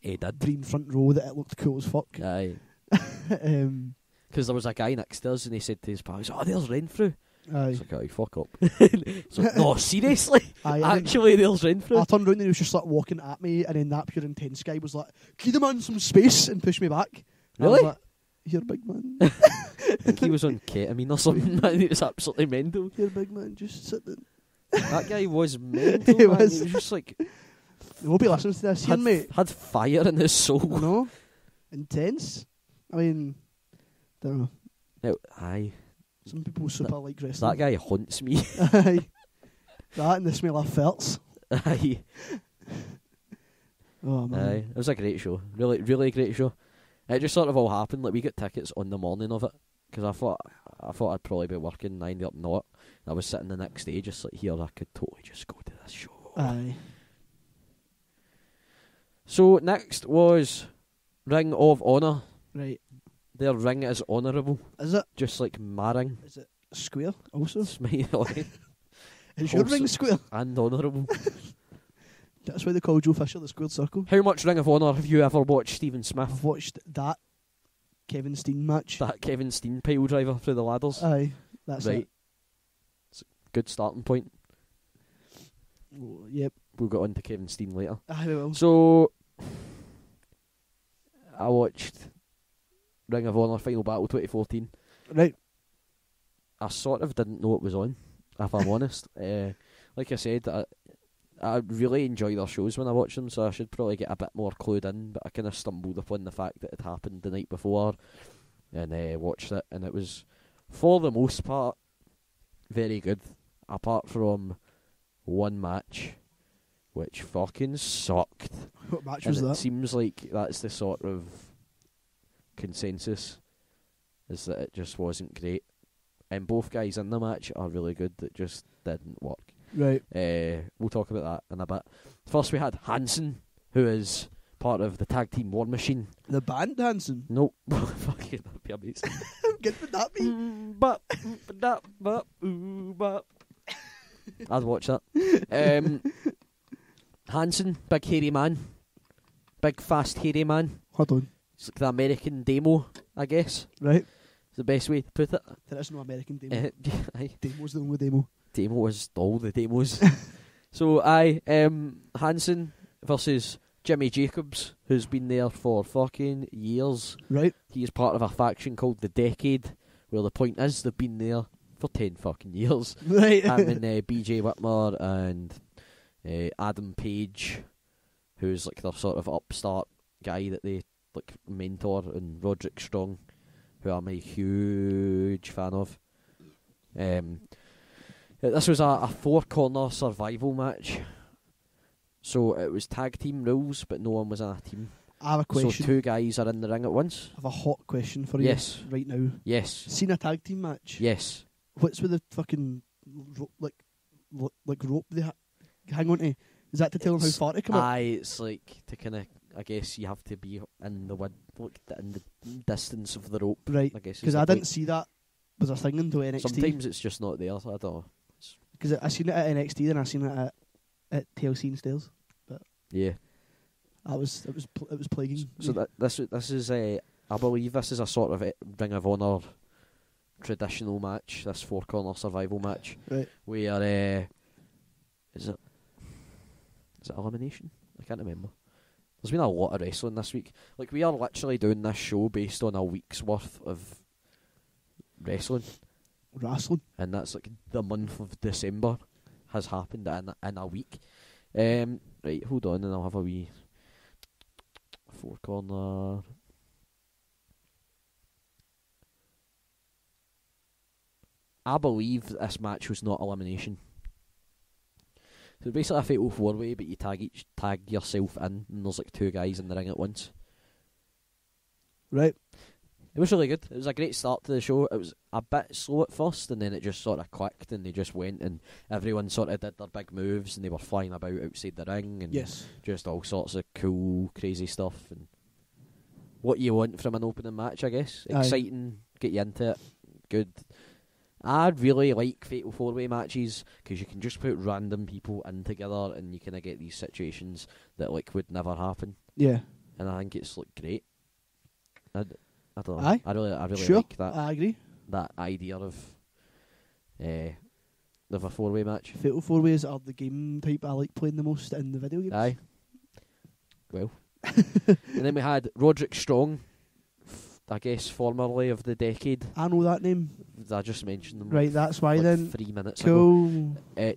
he did. Green front row, that it looked cool as fuck. Aye. Because there was a guy next to us and he said to his pals, oh, there's Renfrew. Aye. It's like, oh, fuck up. It's like, no, seriously? Aye, actually, there's Renfrew. I turned around and he was just like walking at me, and then that pure intense guy was like, give the man some space, and pushed me back. Really? Like, you're a big man. I think he was on ketamine or something, man. He was absolutely mental. You're a big man, just sit down. That guy was mental, he man. Was. He was just like... He won't be listening to this here, mate. Had fire in his soul. No. Intense. I mean, don't know. No, aye. Some people super like wrestling. That guy haunts me. Aye. That and the smell of felts. Aye. Oh, man. Aye. It was a great show. Really, really great show. It just sort of all happened. Like, we got tickets on the morning of it because I thought I'd probably be working, and I ended up not. And I was sitting the next day just like, here, I could totally just go to this show. Aye. So next was Ring of Honour. Right. Their ring is honourable. Is it? Just like my ring. Is it square also? Smiley. Is your ring square? And honourable. That's why they call Joe Fisher the squared circle. How much Ring of Honour have you ever watched, Stephen Smith? I've watched that Kevin Steen match. That Kevin Steen pile driver through the ladders. Aye, that's right. It. It's a good starting point. Oh, yep. We'll get on to Kevin Steen later. Aye, we will. So, I watched Ring of Honour Final Battle 2014. Right. I sort of didn't know it was on, if I'm honest. Like I said, I really enjoy their shows when I watch them, so I should probably get a bit more clued in, but I kind of stumbled upon the fact that it happened the night before. and watched it, and it was, for the most part, very good, apart from one match, which fucking sucked. What match and was that? It seems like that's the sort of consensus, is that it just wasn't great. And both guys in the match are really good, it just didn't work. Right. We'll talk about that in a bit. First we had Hansen, who is part of the tag team War Machine. The band Hansen? Nope. Fucking, that'd be amazing. How good would that be? I'd watch that. Hansen, big hairy man. Big fast hairy man. Hold on. It's like the American Demo, I guess. Right. It's the best way to put it. There is no American Demo. Aye. Demo's the only demo. Demo is all the demos. So, Hansen versus Jimmy Jacobs, who's been there for fucking years. Right. He is part of a faction called the Decade, where the point is they've been there for 10 fucking years. Right. Having BJ Whitmer and Adam Page, who's like their sort of upstart guy that they like mentor, and Roderick Strong, who I'm a huge fan of. This was a four-corner survival match. So it was tag team rules, but no one was in a team. I have a question. So two guys are in the ring at once. I have a hot question for you. Yes. Right now. Yes. Seen a tag team match? Yes. What's with the fucking rope they hang on to? Is that to tell them how far to come up? Aye, it's like to kind of, I guess you have to be in the in the distance of the rope. Right. I guess. Because I didn't see that was a thing until NXT. Sometimes it's just not there. So I don't know. Because I seen it at NXT, then I seen it at TLC and Styles. But yeah, it was plaguing. So this is I believe this is a sort of Ring of Honor traditional match. This four-corner survival match, right? Where is it elimination? I can't remember. There's been a lot of wrestling this week. Like, we are literally doing this show based on a week's worth of wrestling. RASSLIN. And that's like the month of December has happened in a week. Right, hold on, and I'll have a wee four-corner. I believe this match was not elimination. So it's basically a fatal four-way, but you tag yourself in, and there's like two guys in the ring at once. Right. It was really good. It was a great start to the show. It was a bit slow at first, and then it just sort of clicked, and they just went, and everyone sort of did their big moves, and they were flying about outside the ring, and just all sorts of cool, crazy stuff, and what you want from an opening match, I guess. Exciting, get you into it, good. I really like fatal four-way matches, because you can just put random people in together, and you kind of get these situations that like would never happen. Yeah. And I think it's like great. I don't know. Aye. I really sure, like that. I agree. That idea of a four-way match. Fatal four-ways are the game type I like playing the most in the video games. Aye. Well. And then we had Roderick Strong, I guess formerly of the Decade. I know that name. I just mentioned them. Right, that's why like then. 3 minutes ago.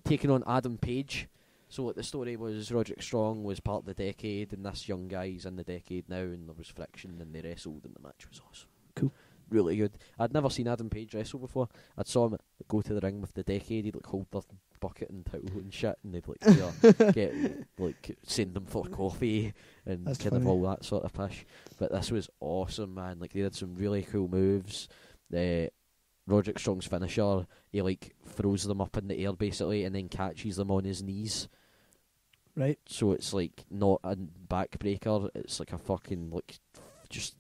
Taking on Adam Page. So like, the story was Roderick Strong was part of the Decade, and this young guy's in the Decade now, and there was friction, and they wrestled, and the match was awesome. Cool. Really good. I'd never seen Adam Page wrestle before. I'd saw him go to the ring with the Decade. He'd like hold their bucket and towel and shit, and they'd like get like send them for coffee and That's kind funny. of all that sort of pish. But this was awesome, man. Like, they did some really cool moves. Roderick Strong's finisher, he like throws them up in the air basically, and then catches them on his knees. Right. So it's like not a backbreaker. It's like a fucking like just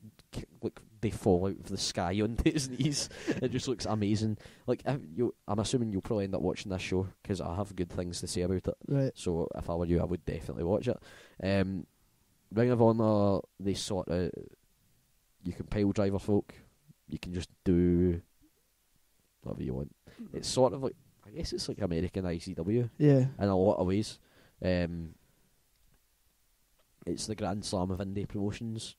like they fall out of the sky onto his knees. It just looks amazing. Like I'm assuming you'll probably end up watching this show because I have good things to say about it. Right. So if I were you, I would definitely watch it. Ring of Honor, they sort of, you can pile driver folk. You can just do whatever you want. It's sort of like, I guess it's like American ICW. Yeah. In a lot of ways. It's the Grand Slam of indie promotions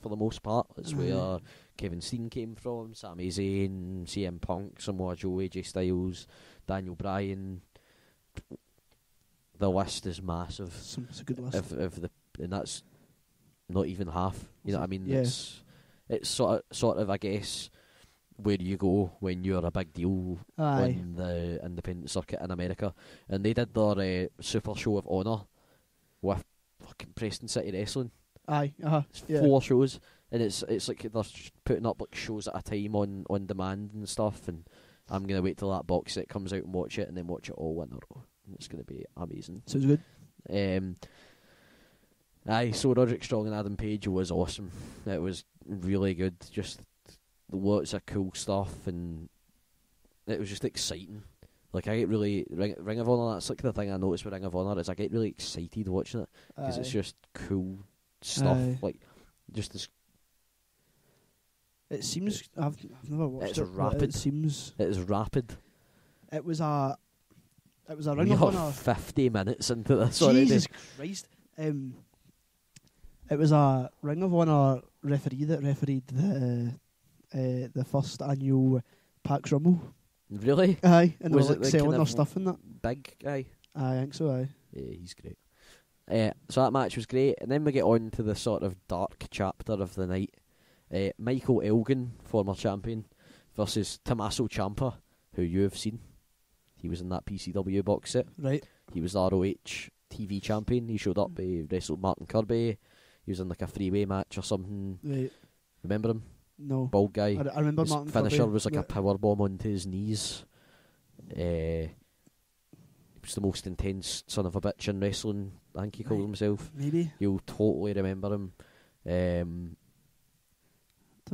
for the most part. It's where Kevin Steen came from, Sami Zayn, CM Punk, Samoa Joe, AJ Styles, Daniel Bryan. The list is massive. It's a good list. And that's not even half. You know what I mean? Yeah. it's sort of, I guess, where you go when you're a big deal on the independent circuit in America. And they did their Super Show of Honour with fucking Preston City Wrestling. It's 4 shows, and it's like they're putting up like shows at a time on demand and stuff. And I'm gonna wait till that box set comes out and watch it, and then watch it all in a row. It's gonna be amazing. Sounds good. So Roderick Strong and Adam Page was awesome. It was really good. Just lots of cool stuff, and it was just exciting. Like, I get really Ring of Honor. That's like the thing I noticed with Ring of Honor is I get really excited watching it because it's just cool stuff. Like, just this. It seems I've never watched it. It's rapid. It seems it is rapid. It was a Ring of Honor. 50 minutes into this. Jesus Christ! It was a Ring of Honor referee that refereed the first annual PAX Rumble. Really? Aye, and was they were like selling their stuff in that. Big guy? I think so, aye. Yeah, he's great. So that match was great, and then we get on to the sort of dark chapter of the night. Michael Elgin, former champion, versus Tommaso Ciampa, who you have seen. He was in that PCW box set. Right. He was the ROH TV champion. He showed up, he wrestled Martin Kirby. He was in like a three-way match or something. Right. Remember him? No. Bald guy. I remember his Martin finisher Kirby. was like a power bomb onto his knees. He was the most intense son of a bitch in wrestling, I think he called himself. Maybe. You'll totally remember him. Don't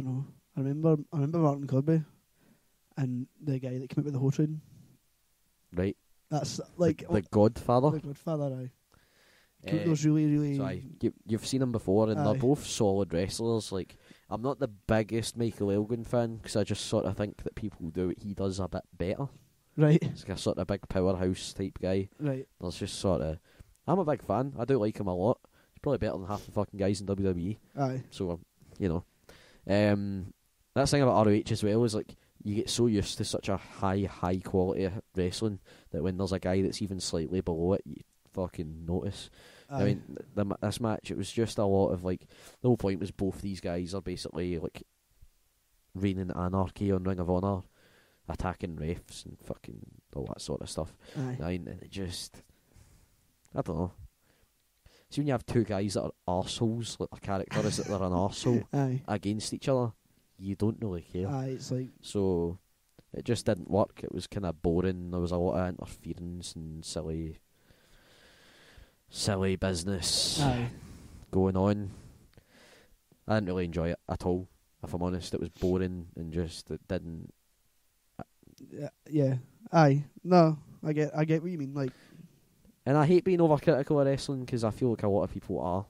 know. I remember Martin Kirby and the guy that came out with the whole train. Right. That's like the Godfather. The Godfather, aye. Those really. So you've seen him before, and they're both solid wrestlers. Like, I'm not the biggest Michael Elgin fan because I just sort of think that people do what he does a bit better. Right. He's like a sort of big powerhouse type guy. Right. There's just sort of. I'm a big fan. I do like him a lot. He's probably better than half the fucking guys in WWE. Aye. So, you know. That thing about ROH as well is like you get so used to such a high quality wrestling that when there's a guy that's even slightly below it, you fucking notice. Aye. I mean, this match, it was just a lot of like, the whole point was both these guys are basically like reigning anarchy on Ring of Honor, attacking refs and fucking all that sort of stuff. Aye. And it just, I don't know. See, when you have two guys that are arseholes, like their character is that they're an arsehole against each other, you don't really care. Aye, it's like... So, it just didn't work. It was kind of boring. There was a lot of interference and silly business going on. I didn't really enjoy it at all, if I'm honest. It was boring and just, it didn't... Yeah. Aye. No, I get what you mean, like... And I hate being overcritical of wrestling because I feel like a lot of people are.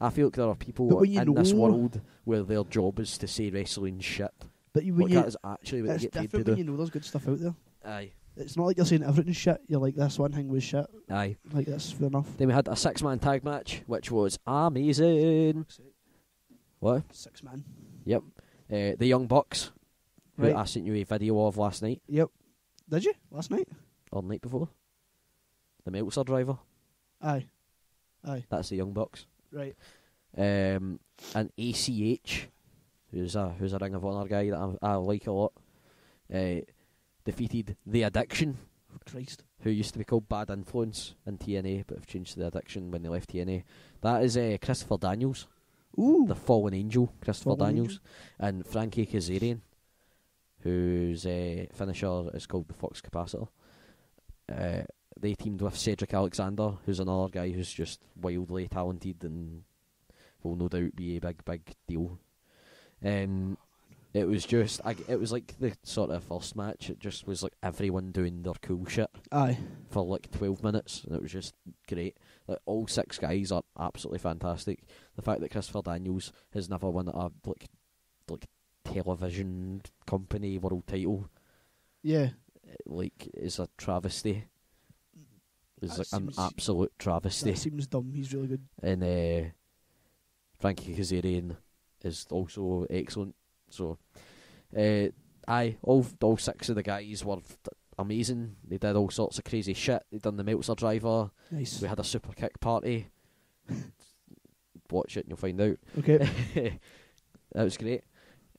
I feel like there are people in this world where their job is to say wrestling shit. But that is actually what they get paid to do. It's different when you know there's good stuff out there. Aye. It's not like you're saying everything's shit. You're like, this one thing was shit. Aye. Like, that's fair enough. Then we had a 6-man tag match, which was amazing. What? 6-man. Yep. The Young Bucks, right. who I sent you a video of last night. Yep. Did you? Last night? Or the night before. The Meltzer driver. Aye. That's the Young Bucks. Right. And ACH, who's a Ring of Honor guy that I like a lot, defeated The Addiction. Oh, Christ. Who used to be called Bad Influence in TNA, but have changed to The Addiction when they left TNA. That is Christopher Daniels. Ooh. The Fallen Angel, Christopher Daniels. And Frankie Kazarian, whose finisher is called the Fox Capacitor. They teamed with Cedric Alexander, who's another guy who's just wildly talented and will no doubt be a big deal. It was just, it was like the sort of first match. It just was like everyone doing their cool shit. Aye. For like 12 minutes, and it was just great. Like, all 6 guys are absolutely fantastic. The fact that Christopher Daniels has never won a like television company world title, yeah, like, is a travesty. It's that like an absolute travesty. That seems dumb. He's really good. And Frankie Kazarian is also excellent. So, all 6 of the guys were amazing. They did all sorts of crazy shit. They done the Meltzer driver. Nice. We had a super kick party. Watch it and you'll find out. Okay. It was great.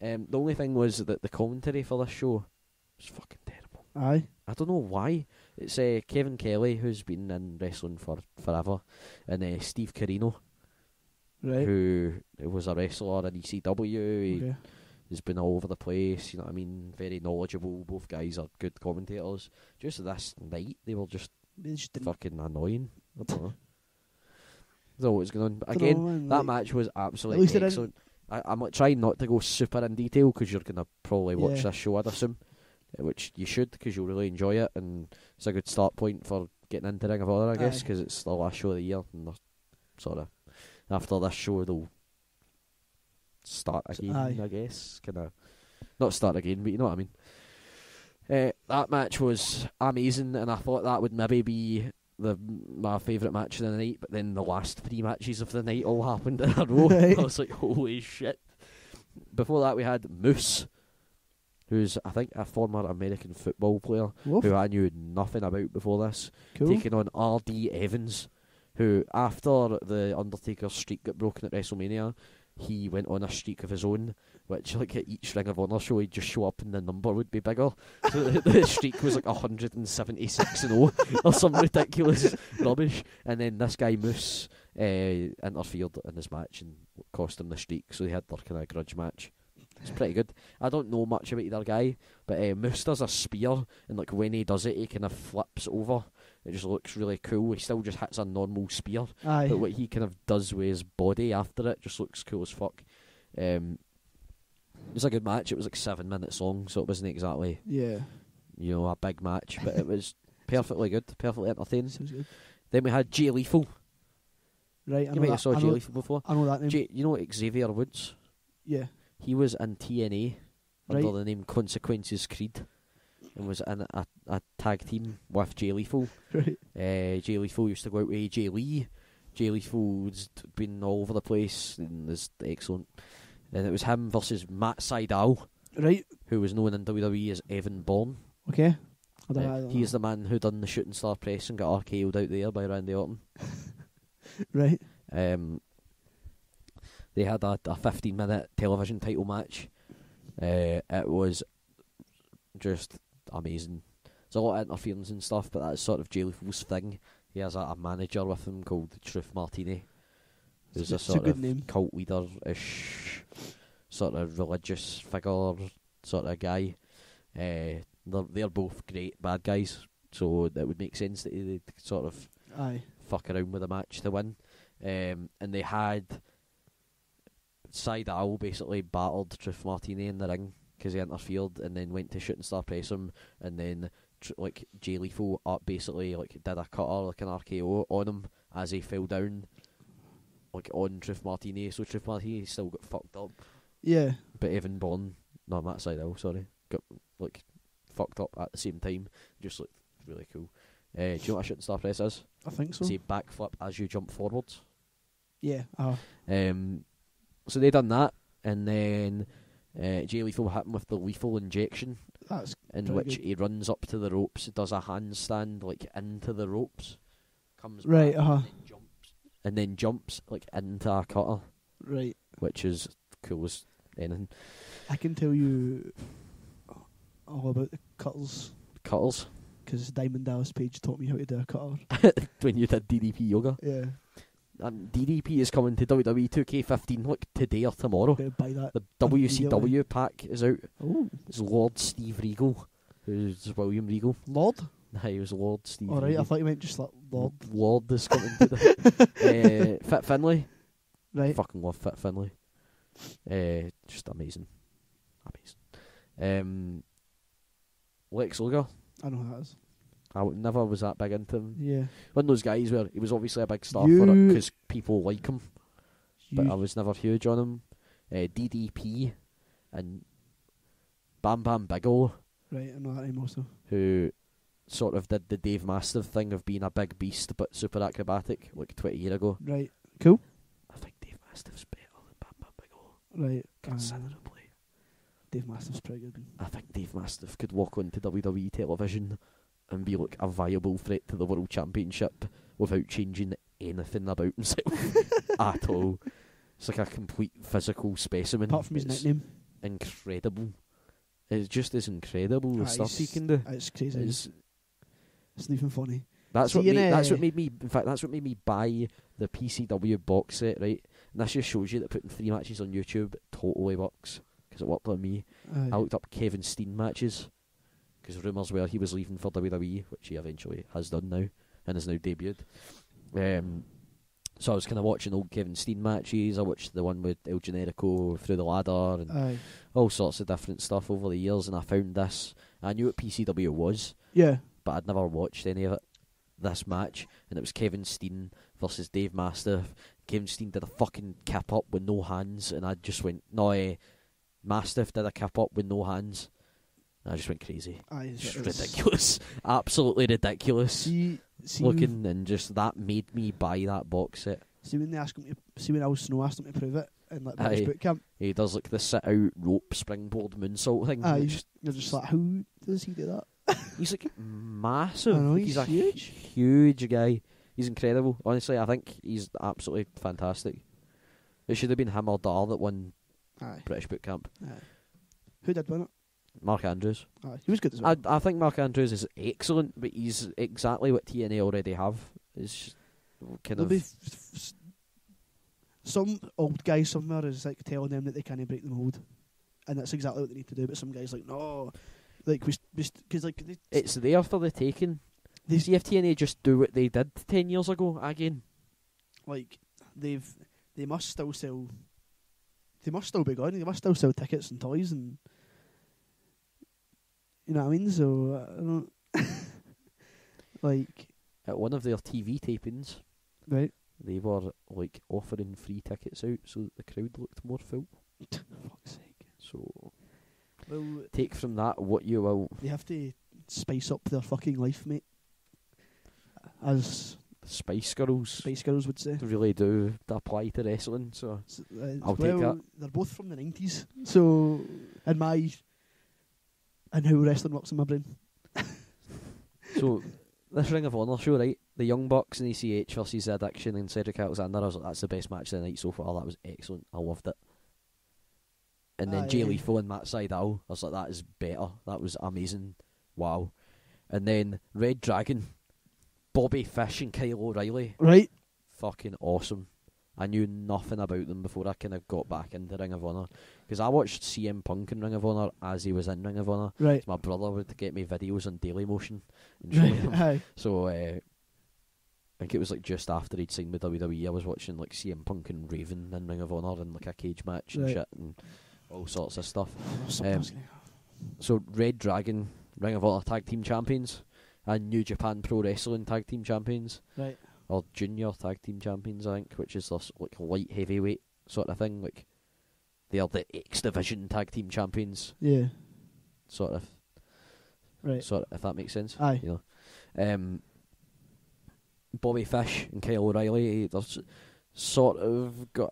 The only thing was that the commentary for this show was fucking terrible. Aye. I don't know why. It's Kevin Kelly, who's been in wrestling for forever, and Steve Carino, Right. who was a wrestler in ECW. Okay. He's been all over the place, you know what I mean? Very knowledgeable. Both guys are good commentators. Just this night, they were just didn't. fucking annoying. I don't know. I don't know what's going on. But Dunno, again, man, that like, match was at absolutely least they didn't- excellent. I'm like, trying not to go super in detail because you're going to probably watch Yeah. this show, I'd assume. Which you should, because you'll really enjoy it. And it's a good start point for getting into Ring of Honor, I guess, Aye. because it's the last show of the year. And they're sort of, after this show, they'll start again, Aye. I guess. Kind of, not start again, but you know what I mean. That match was amazing, and I thought that would maybe be my favourite match of the night, but then the last 3 matches of the night all happened in a row. Right. I was like, holy shit. Before that we had Moose, who's I think a former American football player, Woof. who I knew nothing about before this, Cool. taking on R.D. Evans, who after the Undertaker's streak got broken at WrestleMania, he went on a streak of his own, which like at each Ring of Honor show he'd just show up and the number would be bigger. So the streak was like 176-0 or some ridiculous rubbish. And then this guy Moose interfered in this match and cost him the streak, so they had their kind of grudge match. It's pretty good. I don't know much about either guy, but Moose does a spear, and like when he does it, he kind of flips over. It just looks really cool. He still just hits a normal spear, Aye. but what he kind of does with his body after it just looks cool as fuck. It was a good match. It was like 7 minutes long, so it wasn't exactly, Yeah. you know, a big match, but it was perfectly good, perfectly entertaining. Sounds good. Then we had Jay Lethal. Right. You might have saw Jay Lethal before. I know that name. You know Xavier Woods? Yeah. He was in TNA under Right. the name Consequences Creed, and was in a tag team with Jay Lethal. Right. Jay Lethal used to go out with AJ Lee. Jay Lethal's been all over the place and is excellent. And it was him versus Matt Sydal, Right. who was known in WWE as Evan Bourne. Okay. I don't know. He's the man who done the shooting star press and got RKO'd out there by Randy Orton. Right. They had a 15-minute television title match. It was just amazing. There's a lot of interference and stuff, but that's sort of Jay Lethal's thing. He has a manager with him called Truth Martini, who's a sort good of name. cult leader-ish, sort of religious figure sort of guy. They're both great bad guys, so it would make sense that they'd sort of Aye. fuck around with a match to win. And they had Sydal basically battered Truth Martini in the ring because he interfered, and then went to shooting star press him, and then like Jay Lethal basically like did a cutter, like an RKO on him as he fell down, like on Truth Martini. So Truth Martini still got fucked up, Yeah. but Evan Bourne, not Matt Sydal, sorry, got like fucked up at the same time. Just looked really cool. Do you know what a shooting star press is? I think so. It's a backflip as you jump forwards. Yeah. So they done that, and then Jay Lethal hit him with the lethal injection, That's in pretty which good. he runs up to the ropes, does a handstand like into the ropes, comes Right, back, and then jumps like into a cutter, Right. which is cool as anything. I can tell you all about the cutters Cutters because Diamond Dallas Page taught me how to do a cutter. when you did DDP yoga. Yeah. DDP is coming to WWE 2K15 like today or tomorrow. Better buy that. The WCW pack is out. Oh, It's Lord Steve Regal, who's William Regal. Lord. Nah, he was Lord Steve. All right, I Regal. thought you meant just like Lord. Lord is coming to the Fit Finlay. Right. Fucking love Fit Finlay. Just amazing. Lex Luger. I know who that is. I never was that big into him. Yeah. One of those guys where he was obviously a big star for it because people like him, but I You, was never huge on him. DDP and Bam Bam Bigelow, right, I know that name also. who sort of did the Dave Mastiff thing of being a big beast but super acrobatic like 20 years ago. Right. Cool. I think Dave Mastiff's better than Bam Bam Bigelow, Right. considerably. Dave Mastiff's pretty good. I think Dave Mastiff could walk onto WWE television and be like a viable threat to the World Championship without changing anything about himself at all. It's like a complete physical specimen. Apart from his nickname. Incredible. It just is incredible, the stuff he can do. It's crazy. It's not even funny. That's what made me. In fact, that's what made me buy the PCW box set, right? And this just shows you that putting 3 matches on YouTube totally works, because it worked on me. I looked up Kevin Steen matches, because rumours were he was leaving for WWE, which he eventually has done now, and has now debuted. So I was kind of watching old Kevin Steen matches. I watched the one with El Generico through the ladder, and all sorts of different stuff over the years, and I found this. I knew what PCW was, but I'd never watched any of it. This match, and it was Kevin Steen versus Dave Mastiff. Kevin Steen did a fucking kip up with no hands, and I just went, no, Mastiff did a kip up with no hands, and I just went crazy. Just ridiculous. Absolutely ridiculous. See looking, and just that made me buy that box set. See when Al Snow asked him to prove it in like British boot camp. He does like the sit out rope springboard moonsault thing. You're just like, how does he do that? He's like massive. I know, he's a huge guy. He's incredible. Honestly, I think he's absolutely fantastic. It should have been him or Dar that won British boot camp. Who did win it? Mark Andrews. He was good as well. I think Mark Andrews is excellent, but he's exactly what TNA already have. It's kind of... Some old guy somewhere is like telling them that they can't break the mold, and that's exactly what they need to do. But some guys like, no, like because like it's there for the taking. See if TNA just do what they did 10 years ago again. Like they must still sell. They must still be going. They must still sell tickets and toys, and you know what I mean. So I don't like at one of their TV tapings, right? They were like offering free tickets out so that the crowd looked more full. Fuck's sake! So, well, take from that what you will. They have to spice up their fucking life, mate. As Spice Girls would say. They really do apply to wrestling, so I'll take that. They're both from the 90s, so and how wrestling works in my brain. So this Ring of Honor show, right? The Young Bucks and ECH versus Addiction and Cedric Alexander. I was like, that's the best match of the night so far. That was excellent. I loved it. And then Jay Lethal and Matt Sydal. I was like, that is better. That was amazing. Wow. And then Red Dragon, Bobby Fish and Kyle O'Reilly. Right. Fucking awesome. I knew nothing about them before I kind of got back into Ring of Honor. Because I watched CM Punk in Ring of Honor as he was in Ring of Honor. Right. So my brother would get me videos on Daily Motion and show them. So I think it was like just after he'd signed with WWE, I was watching like CM Punk and Raven in Ring of Honor in like a cage match and shit and all sorts of stuff. So Red Dragon, Ring of Honor Tag Team Champions, and New Japan Pro Wrestling Tag Team Champions. Right. Or Junior Tag Team Champions, I think, which is this like light heavyweight sort of thing. Like they are the X Division Tag Team Champions. Yeah. Sort of. Right. Sort of, if that makes sense. Aye. You know. Bobby Fish and Kyle O'Reilly, they've sort of got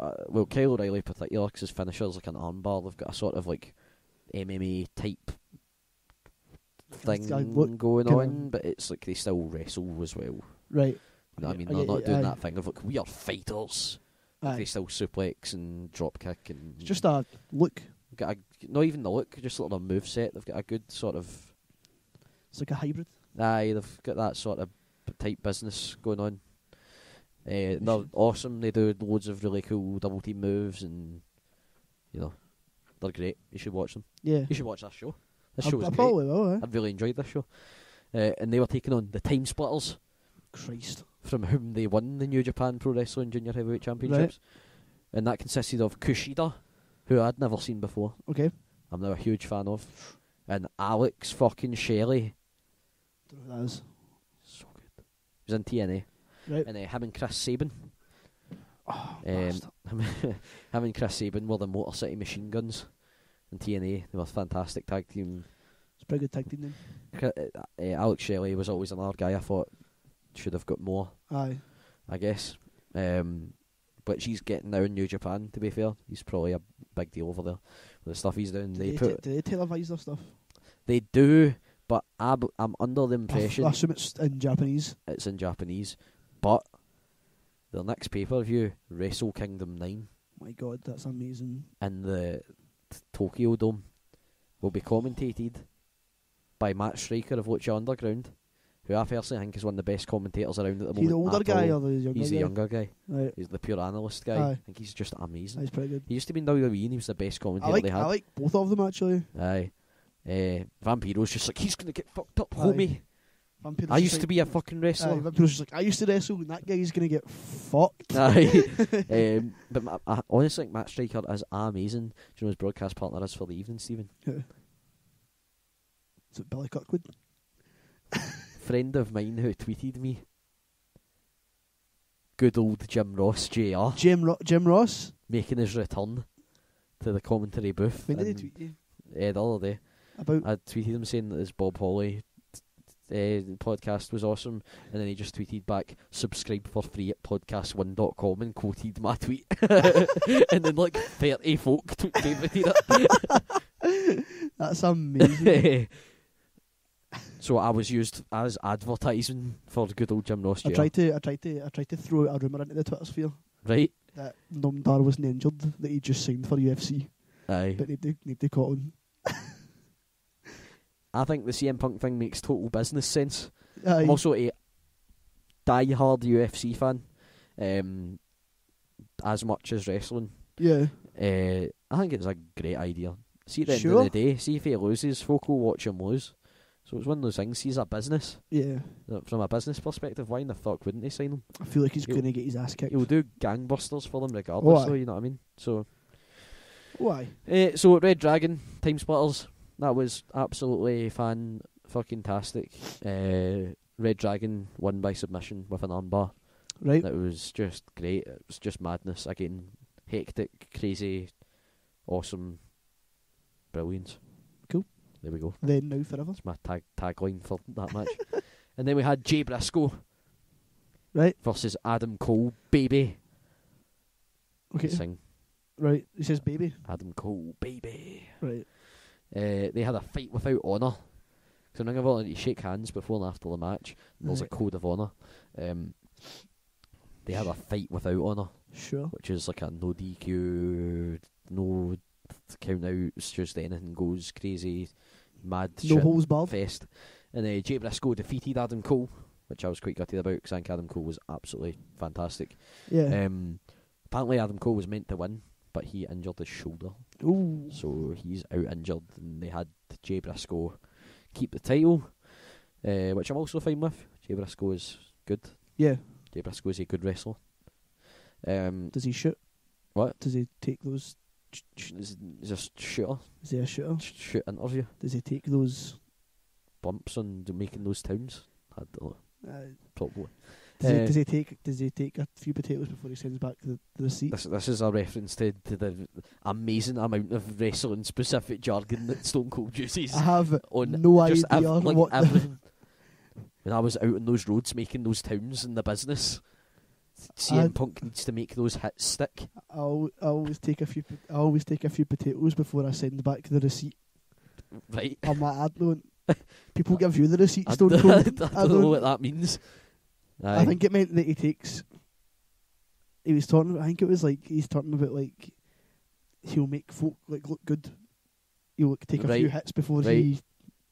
Kyle O'Reilly in particular, because his finisher's like an armbar. They've got a sort of like MMA type thing going on, but it's like they still wrestle as well. Right. You know what I mean? They're not doing that thing of like, we are fighters. Like they still suplex and drop kick and... It's just a look. Not even the look, just like their moveset. They've got a good sort of... It's like a hybrid. Aye, they've got that sort of type business going on. They're awesome. They do loads of really cool double team moves, and you know, they're great. You should watch them. Yeah, you should watch this show. This show was I great. Probably will. I've really enjoyed this show. And they were taking on the Time Splitters. Christ. From whom they won the New Japan Pro Wrestling Junior Heavyweight Championships. Right. And that consisted of Kushida, who I'd never seen before. Okay. I'm now a huge fan of. And Alex fucking Shelley. Don't know who that is. So good. He was in TNA. Right. And him and Chris Sabin. Oh, him and Chris Sabin were the Motor City Machine Guns in TNA. They were a fantastic tag team. It's a pretty good tag team then. Alex Shelley was always another guy I thought should have got more. Aye. I guess. But she's getting now in New Japan, to be fair. He's probably a big deal over there with the stuff he's doing. Do they televise their stuff? They do, but I'm under the impression... I assume it's in Japanese. It's in Japanese. But their next pay-per-view, Wrestle Kingdom 9, Oh my God, that's amazing. in the Tokyo Dome will be commentated by Matt Striker of Lucha Underground, who I personally think is one of the best commentators around at the moment. He's the older guy or the younger guy? He's the younger guy. Right. He's the pure analyst guy. Aye. I think he's just amazing. He's pretty good. He used to be in WWE and he was the best commentator they had. I like both of them, actually. Aye. Vampiro's just like, he's going to get fucked up, homie. Vampiro's I used to be a fucking wrestler. Vampiro's just like, I used to wrestle and that guy's going to get fucked. Aye. But I honestly think Matt Striker is amazing. Do you know his broadcast partner is for the evening, Stephen? Who? Is it Billy Kirkwood? Friend of mine who tweeted me. Good old Jim Ross, JR. Jim Ross? Making his return to the commentary booth. When did he tweet you? The other day. About? I tweeted him saying that his Bob Holly podcast was awesome, and then he just tweeted back, subscribe for free at podcast1.com, and quoted my tweet. And then like 30 folk favorited it. That's amazing. So I was used as advertising for good old Jim Ross. I tried to throw out a rumour into the Twitter sphere. Right. That Numdar wasn't injured, that he just signed for UFC. Aye. But nobody caught him. I think the CM Punk thing makes total business sense. Aye. I'm also a die-hard UFC fan, as much as wrestling. Yeah. I think it's a great idea. See, at the end Sure. of the day, see if he loses, folk will watch him lose. So it's one of those things. He's a business. Yeah. From a business perspective, why in the fuck wouldn't they sign him? I feel like he's going to get his ass kicked. He'll do gangbusters for them regardless, Why? so you know what I mean? So, Why? so Red Dragon, Time Splitters, that was absolutely fan-fucking-tastic. Red Dragon won by submission with an armbar. Right. It was just great. It was just madness. Again, hectic, crazy, awesome, brilliance. Cool. There we go. Then, now, forever. That's my tagline for that match. And then we had Jay Briscoe Right. versus Adam Cole, baby. Okay. Sing. Right. He says baby. Adam Cole, baby. Right. They had a fight without honour. So Ring of Honor, you shake hands before and after the match. And there's a code of honour. They had a fight without honour. Sure. Which is like a no DQ, no count outs, just anything goes crazy, mad No shit holes barred. fest. And Jay Briscoe defeated Adam Cole, which I was quite gutted about because I think Adam Cole was absolutely fantastic. Yeah. Apparently Adam Cole was meant to win, but he injured his shoulder. Ooh. So he's out injured, and they had Jay Briscoe keep the title, which I'm also fine with. Jay Briscoe is good. Yeah. Jay Briscoe is a good wrestler. Does he shoot? What? Does he take those? Is a shooter? Is he a shooter? Shoot interview? Does he take those? Bumps on making those towns? I don't know. Probably. Does he take a few potatoes before he sends back the receipt? This is a reference to the amazing amount of wrestling specific jargon that Stone Cold uses. I have on no just idea what everything. When I was out on those roads making those towns in the business, CM Punk needs to make those hits stick. I always take a few potatoes before I send back the receipt. Right. I'm like, I don't. People give you the receipt, Stone Cold. I don't know what that means. I think it meant that he takes. He was talking. I think it was like he's talking about like he'll make folk like look good. He'll like, take a few hits before he.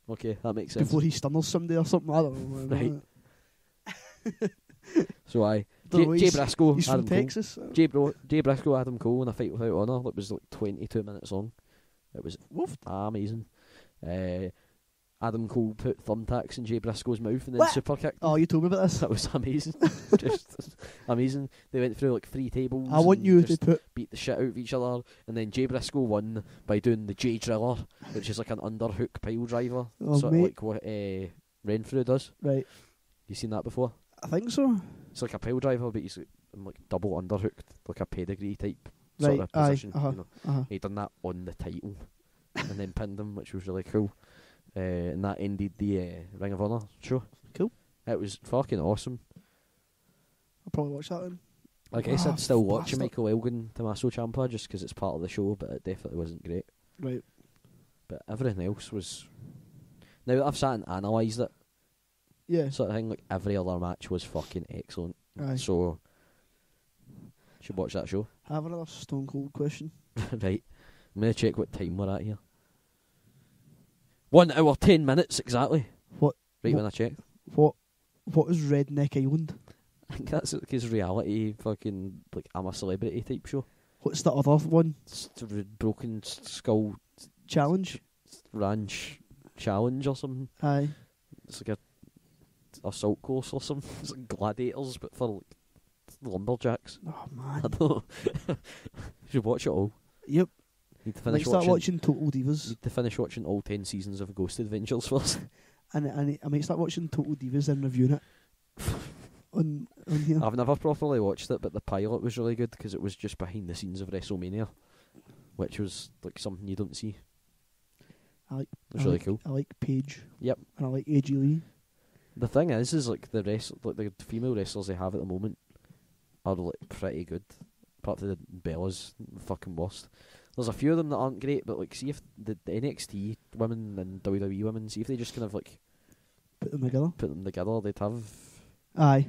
Okay, that makes sense. Before he stunners somebody or something. I don't know. Right. So Jay Briscoe, he's Adam from Texas. Cole. Jay Briscoe, Adam Cole in a fight without honour. That was like 22 minutes long. It was amazing. Adam Cole put thumbtacks in Jay Briscoe's mouth and then super kicked him. Oh, you told me about this. That was amazing. Just amazing. They went through like 3 tables. I want you to beat the shit out of each other, and then Jay Briscoe won by doing the J Driller, which is like an underhook pile driver, sort of like what Renfrew does. Right. You seen that before? I think so. It's like a pile driver, but he's like double underhooked, like a pedigree type sort of position. You know? He done that on the title, and then pinned him, which was really cool. And that ended the Ring of Honor show. Cool. It was fucking awesome. I'll probably watch that then. I guess I'd still watch Michael Elgin Tommaso Ciampa just because it's part of the show, but it definitely wasn't great. Right. But everything else was... Now that I've sat and analysed it, yeah, sort of thing, like every other match was fucking excellent. Aye. So, Should watch that show. I have another Stone Cold question. Right. I'm going to check what time we're at here. 1 hour, 10 minutes exactly. What? Right when I checked. What is Redneck Island? I think that's like his reality fucking, like, I'm a celebrity type show. What's the other one? Broken Skull Challenge? Ranch Challenge or something. Aye. It's like a assault course or something. It's like gladiators, but for like lumberjacks. Oh man. I don't know. You should watch it all. Yep. Need to finish start watching Total Divas. Need to finish watching all 10 seasons of Ghost Adventures first. And I might start watching Total Divas and reviewing it on here. I've never properly watched it, but the pilot was really good because it was just behind the scenes of WrestleMania, which was like something you don't see. It was really cool. I like Paige. Yep. And I like AJ Lee. The thing is like the female wrestlers they have at the moment are like pretty good. Apart from the Bella's fucking worst. There's a few of them that aren't great, but like, see if the NXT women and WWE women, see if they just kind of like put them together, they'd have. Aye.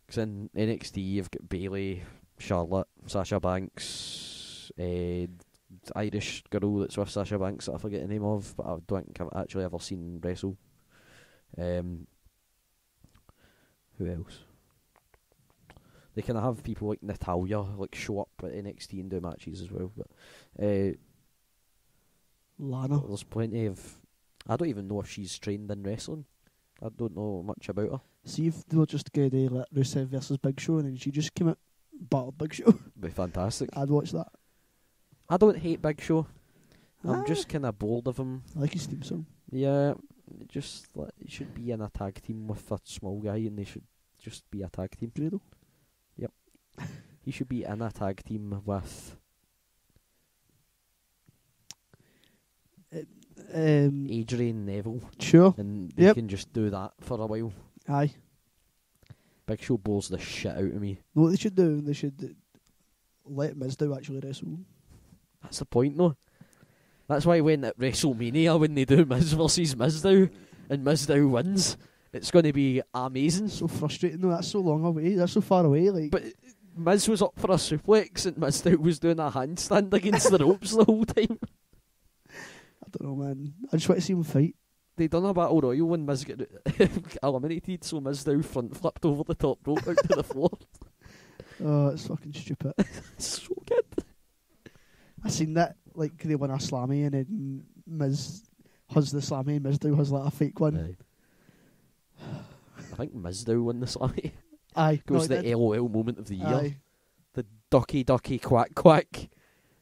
Because in NXT you've got Bayley, Charlotte, Sasha Banks, Irish girl that's with Sasha Banks that I forget the name of, but I don't think I've actually ever seen wrestle. Who else? They kind of have people like Natalia like show up at NXT and do matches as well, but Lana. There's plenty of. I don't even know if she's trained in wrestling. I don't know much about her. See if they were just going to let Rusev versus Big Show and then she just came out battled Big Show. Be fantastic. I'd watch that. I don't hate Big Show. I'm just kind of bored of him. I like his theme song. Yeah, just like, he should be in a tag team with a small guy, and they should just be a tag team. Grado? Yep. He should be in a tag team with Adrian Neville. Sure. And they can just do that for a while. Aye. Big Show bores the shit out of me. No, what they should do, they should let Mizdow actually wrestle. That's the point, though. That's why when at WrestleMania, when they do Miz versus Mizdow, and Mizdow wins, it's going to be amazing. So frustrating, though. That's so long away. That's so far away. Like, but Miz was up for a suplex, and Mizdow was doing a handstand against the ropes the whole time. I don't know, man. I just want to see him fight. They done a battle royal when Miz got eliminated, so Mizdow front flipped over the top rope out to the floor. Oh, it's fucking stupid. It's so good. I seen that, like, they won a slammy and then Miz has the slammy and Mizdow has like a fake one. Aye. I think Mizdow won the slammy. Aye. Goes the LOL moment of the year. Aye. The ducky ducky quack quack.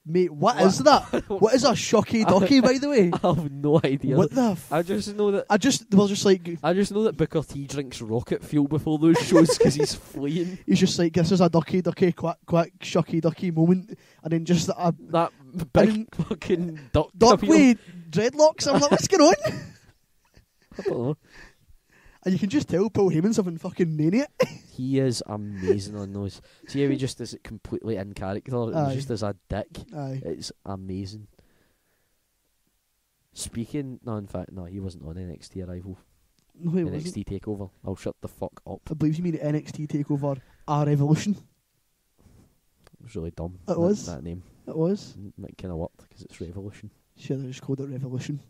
Mate, what is that? What is a shocky docky, by the way? I have no idea. What the I just know that. I just know that Booker T drinks rocket fuel before those shows because he's fleeing. He's just like, this is a ducky quack quack shocky ducky moment, and then just that big fucking duck with dreadlocks. I'm like, what's going on? I don't know. And you can just tell Paul Heyman's having fucking mania. He is amazing on those. See how he just is completely in character. He just is a dick. Aye. It's amazing. Speaking, he wasn't on NXT Arrival. No, he NXT wasn't. Takeover. I'll shut the fuck up. I believe you mean NXT Takeover R Revolution. It was really dumb. It was. That name. It was. It kind of worked because it's Revolution. Sure, they just called it Revolution.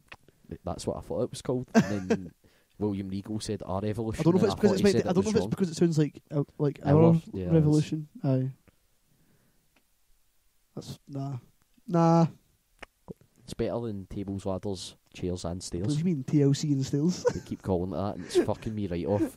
That's what I thought it was called. And then William Regal said our Revolution. I don't know if it's because it's because it sounds like our Revolution. Aye. That's nah. It's better than tables, ladders, chairs, and stairs. What do you mean TLC and stairs? They keep calling it that, and it's fucking me right off.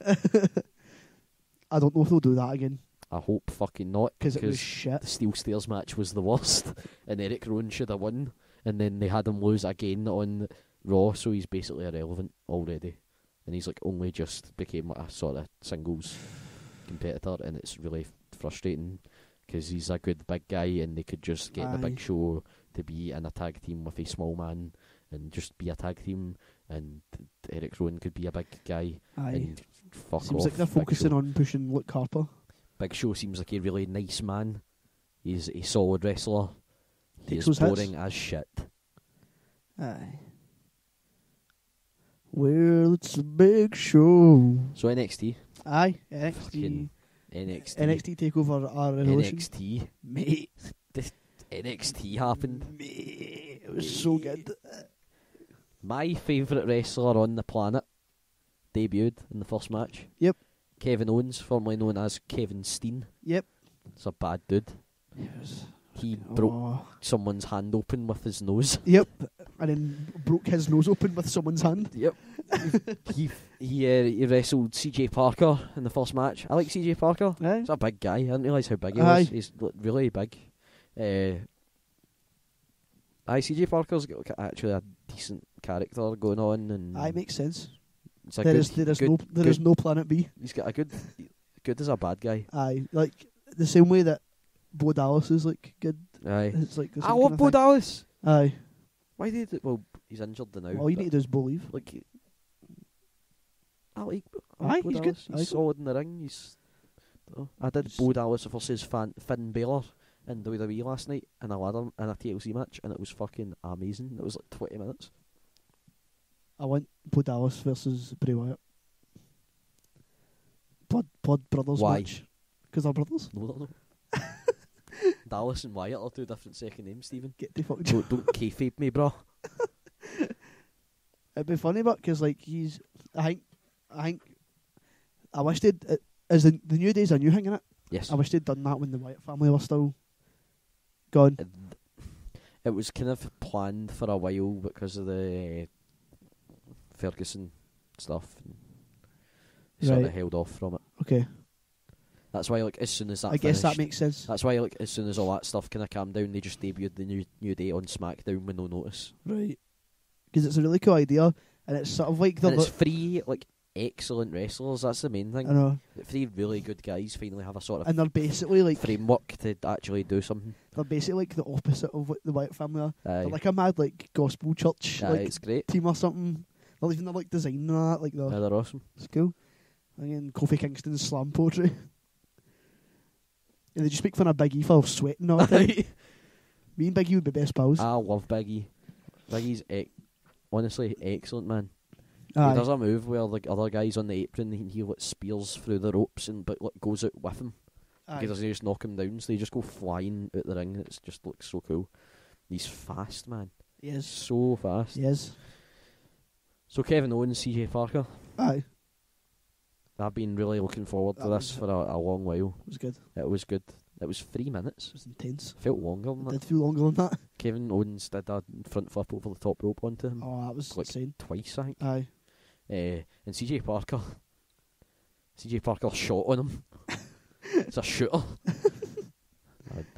I don't know if they'll do that again. I hope fucking not, because it was shit. The steel stairs match was the worst, and Eric Rowan should have won, and then they had him lose again on Raw, so he's basically irrelevant already. And he's like only just became like a sort of singles competitor, and it's really frustrating because he's a good big guy, and they could just get the Big Show to be in a tag team with a small man and just be a tag team, and Eric Rowan could be a big guy. Aye. And fuck Seems off, like they're focusing on pushing Luke Harper. Big Show seems like a really nice man. He's a solid wrestler. He is boring as shit. Aye. Well, it's a big show. So NXT. Aye, NXT. NXT Takeover our Revolution. NXT. Mate. NXT happened. Mate, it was so good. My favourite wrestler on the planet debuted in the first match. Yep. Kevin Owens, formerly known as Kevin Steen. Yep. It's a bad dude. Yes. He broke someone's hand open with his nose. Yep. And then broke his nose open with someone's hand. Yep. he wrestled CJ Parker in the first match. I like CJ Parker. Aye. He's a big guy. I didn't realise how big he was. He's really big. CJ Parker's got actually a decent character going on, and Aye, makes sense. It's a there is no Planet B. He's got a good as a bad guy. Aye, like the same way that Bo Dallas is like good. Aye, it's like I love Bo Dallas. Aye, why did it? Well, he's injured now. All you need to do is believe. Like, I like. Aye, Bo he's Dallas. good. He's solid in the ring. I did Bo Dallas versus Finn Balor in WWE last night in a TLC match, and it was fucking amazing. It was like 20 minutes. I want Bo Dallas versus Bray Wyatt. Blood brothers Why? match. Because they're brothers. No, they're not. Dallas and Wyatt are two different second names, Stephen. Get the fuck. Don't kayfabe me, bro. It'd be funny, but because like I wish they'd. Is the New Day's a new thing, innit? Yes. I wish they'd done that when the Wyatt family were still gone. It was kind of planned for a while because of the Ferguson stuff. Sort of held off from it. Okay. That's why, like, as soon as that I guess that makes sense. That's why, like, as soon as all that stuff kind of calmed down, they just debuted the New Day on SmackDown with no notice. Right. Because it's a really cool idea, and it's sort of like and it's three, like, excellent wrestlers. That's the main thing. I know. Three really good guys finally have a sort of and they're basically like framework to actually do something. They're basically like the opposite of what the Wyatt family are. Aye. They're like a mad like gospel church like it's great. team or something. They're even like designing that like they're awesome. It's cool. And Kofi Kingston's slam poetry. And they just make fun of Big E for sweating all the time. Me and Big E would be best pals. I love Big E. Big E's honestly excellent, man. Aye. He does a move where the other guy's on the apron and he like spears through the ropes but like goes out with him. Aye. He doesn't just knock him down, so they just go flying out the ring. It just looks so cool. He's fast, man. He is. So fast. He is. So Kevin Owens, CJ Parker. Aye. I've been really looking forward to this for a long while. It was good. It was good. It was 3 minutes. It was intense. Felt longer than that. It did feel longer than that. Kevin Owens did a front flip over the top rope onto him. Oh, that was like insane. Twice, I think. Aye. And CJ Parker shot on him. It's a shooter.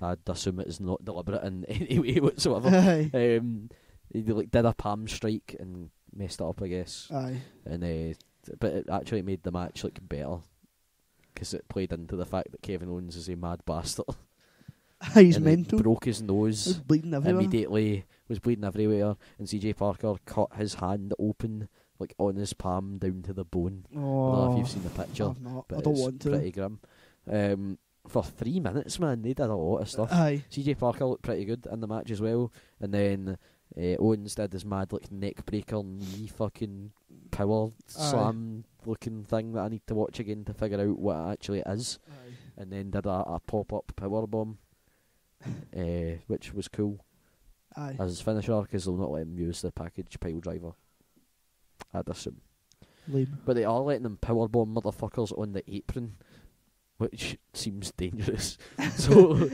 I'd assume it is not deliberate in any way whatsoever. Aye. He like did a palm strike and messed it up, I guess. Aye. And but it actually made the match like better because it played into the fact that Kevin Owens is a mad bastard. He's and mental. He broke his nose. It was bleeding everywhere. Immediately was bleeding everywhere, and CJ Parker cut his hand open like on his palm down to the bone. Oh, I don't know if you've seen the picture. I've not. But I don't it's want to. Pretty grim. For 3 minutes, man, they did a lot of stuff. Aye. CJ Parker looked pretty good in the match as well, and then Owens did his mad like neck breaker knee fucking power slam looking thing that I need to watch again to figure out what it actually is. Aye. And then did a pop up power bomb, which was cool. Aye. As his finisher because they'll not let him use the package pile driver, I'd assume. Lame. But they are letting them powerbomb motherfuckers on the apron, which seems dangerous. So,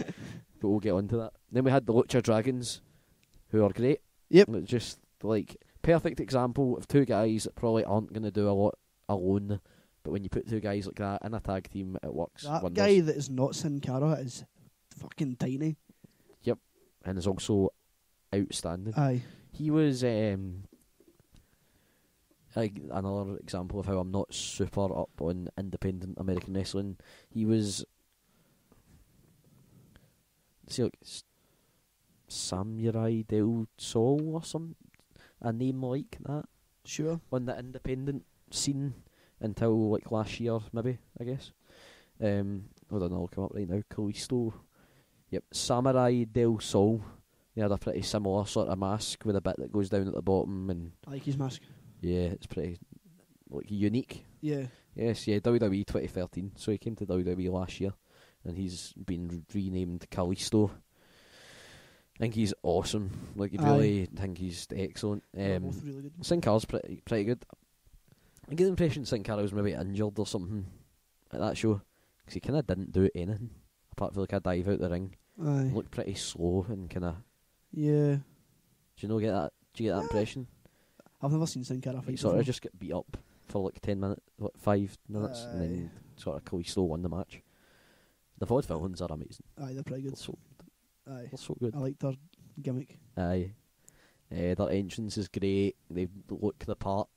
but we'll get onto that. Then we had the Lucha Dragons, who are great. Yep. Just like perfect example of two guys that probably aren't going to do a lot alone, but when you put two guys like that in a tag team, it works. That wonders. guy that is not Sin Cara is fucking tiny. Yep, and is also outstanding. Aye. He was another example of how I'm not super up on independent American wrestling. He was, like Samurai Del Sol or some a name like that. Sure. On the independent scene until like last year, maybe, I guess. Hold on, I'll come up right now. Kalisto. Yep, Samurai Del Sol. They had a pretty similar sort of mask with a bit that goes down at the bottom, and I like his mask. yeah, it's pretty like unique. Yeah. Yes, yeah, WWE 2013. So he came to WWE last year, and he's been renamed Kalisto. I think he's awesome. Like, I really think he's excellent. They're both really good. Sin Cara's pretty good. I get the impression Sin Cara was maybe injured or something at that show, because he kind of didn't do anything apart from like a dive out the ring. Aye. Looked pretty slow and kind of. Yeah. Do you get that? Do you get that impression? I've never seen Sin Cara fight. He sort of just get beat up for like 10 minutes, 5 minutes, and Aye. then sort of Kalisto won the match. The vaudevillains are amazing. Aye, they're pretty good. Aye. They're so good. I like their gimmick. Aye. Their entrance is great. They look the part.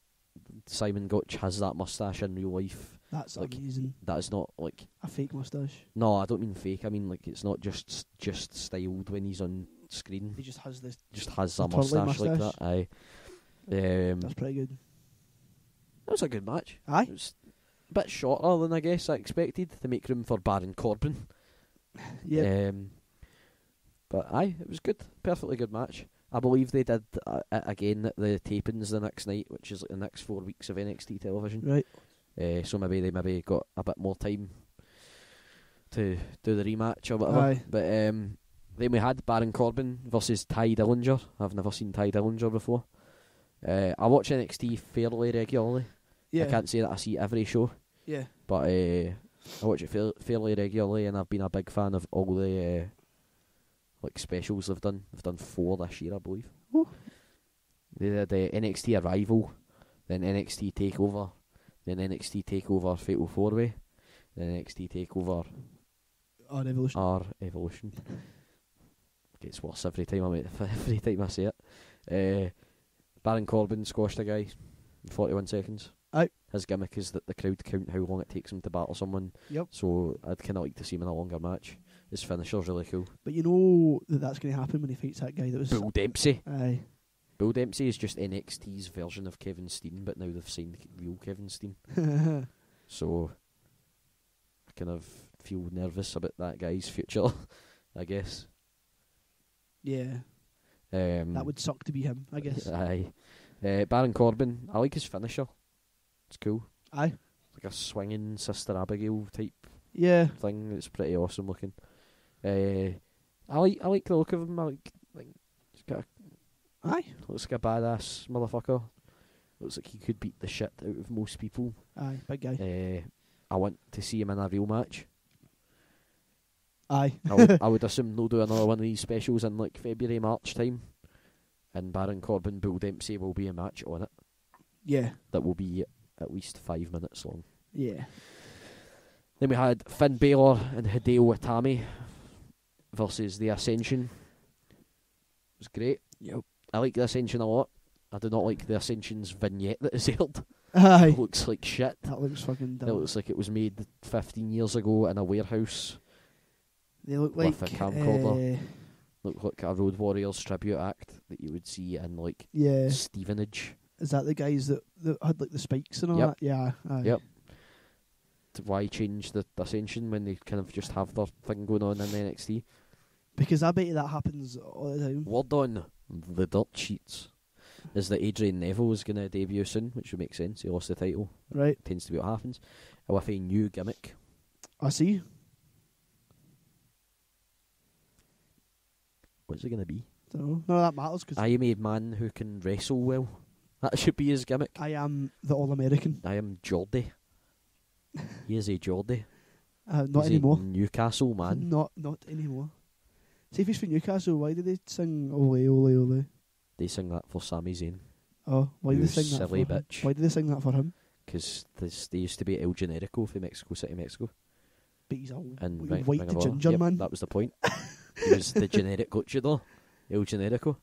Simon Gotch has that moustache in real life. That's like, amazing. That is not like a fake moustache. No, I don't mean fake. I mean like it's not just styled when he's on screen. He just has this. Just has a moustache like that. Aye. That's pretty good. That was a good match. Aye. It was a bit shorter than I guess I expected to make room for Baron Corbin. Yeah. But aye, it was good. Perfectly good match. I believe they did it again at the tapings the next night, which is like the next 4 weeks of NXT television. Right. So maybe they got a bit more time to do the rematch or whatever. Aye. But then we had Baron Corbin versus Ty Dillinger. I've never seen Ty Dillinger before. I watch NXT fairly regularly. Yeah. I can't say that I see every show. Yeah. But I watch it fairly regularly, and I've been a big fan of all the like specials they've done. They've done 4 this year, I believe. Oh. They did NXT Arrival, then NXT Takeover, then NXT Takeover Fatal 4-Way, then NXT Takeover R Evolution. Gets worse every time I say it. Baron Corbin squashed a guy in 41 seconds. Aye. His gimmick is that the crowd count how long it takes him to battle someone. Yep. So I'd kind of like to see him in a longer match. His finisher's really cool. But you know that's going to happen when he fights that guy that was... Bull Dempsey. Aye. Bull Dempsey is just NXT's version of Kevin Steen, but now they've signed real Kevin Steen. So I kind of feel nervous about that guy's future, I guess. Yeah. That would suck to be him, I guess. Aye. Baron Corbin, I like his finisher. It's cool. Aye. It's like a swinging Sister Abigail type thing. It's pretty awesome looking. I like the look of him. I like he's got looks like a badass motherfucker. Looks like he could beat the shit out of most people. Aye, big guy. I want to see him in a real match. Aye. I would assume they'll do another one of these specials in like February, March time. And Baron Corbin, Bull Dempsey will be a match on it. Yeah. That will be at least 5 minutes long. Yeah. Then we had Finn Balor and Hideo Itami versus The Ascension. It was great. Yep. I like The Ascension a lot. I do not like The Ascension's vignette that is held. Aye. It looks like shit. That looks fucking dumb. It looks like it was made 15 years ago in a warehouse. They look like... With a camcorder. Look like a Road Warriors tribute act that you would see in like Stevenage. Is that the guys that had like the spikes and all that? Yeah. Aye. Yep. Why change the Ascension when they kind of just have their thing going on in NXT? Because I bet you that happens all the time. Word on the dirt sheets is that Adrian Neville is going to debut soon, which would make sense. He lost the title. Right. Tends to be what happens. With a new gimmick. I see. What's it going to be? Don't know. None of that matters. Cause I am a man who can wrestle well. That should be his gimmick. I am the All-American. I am Geordie. He is a Geordie. Not He's anymore. A Newcastle man. Not anymore. See if he's from Newcastle, why did they sing Ole Ole Ole? They sing that for Sami Zayn. Oh, why did they sing that silly for him? bitch. Why did they sing that for him? Because they used to be El Generico for Mexico City, Mexico. But he's a And white Ring of ginger Honor. man. That was the point. He was the generic luchador. El Generico.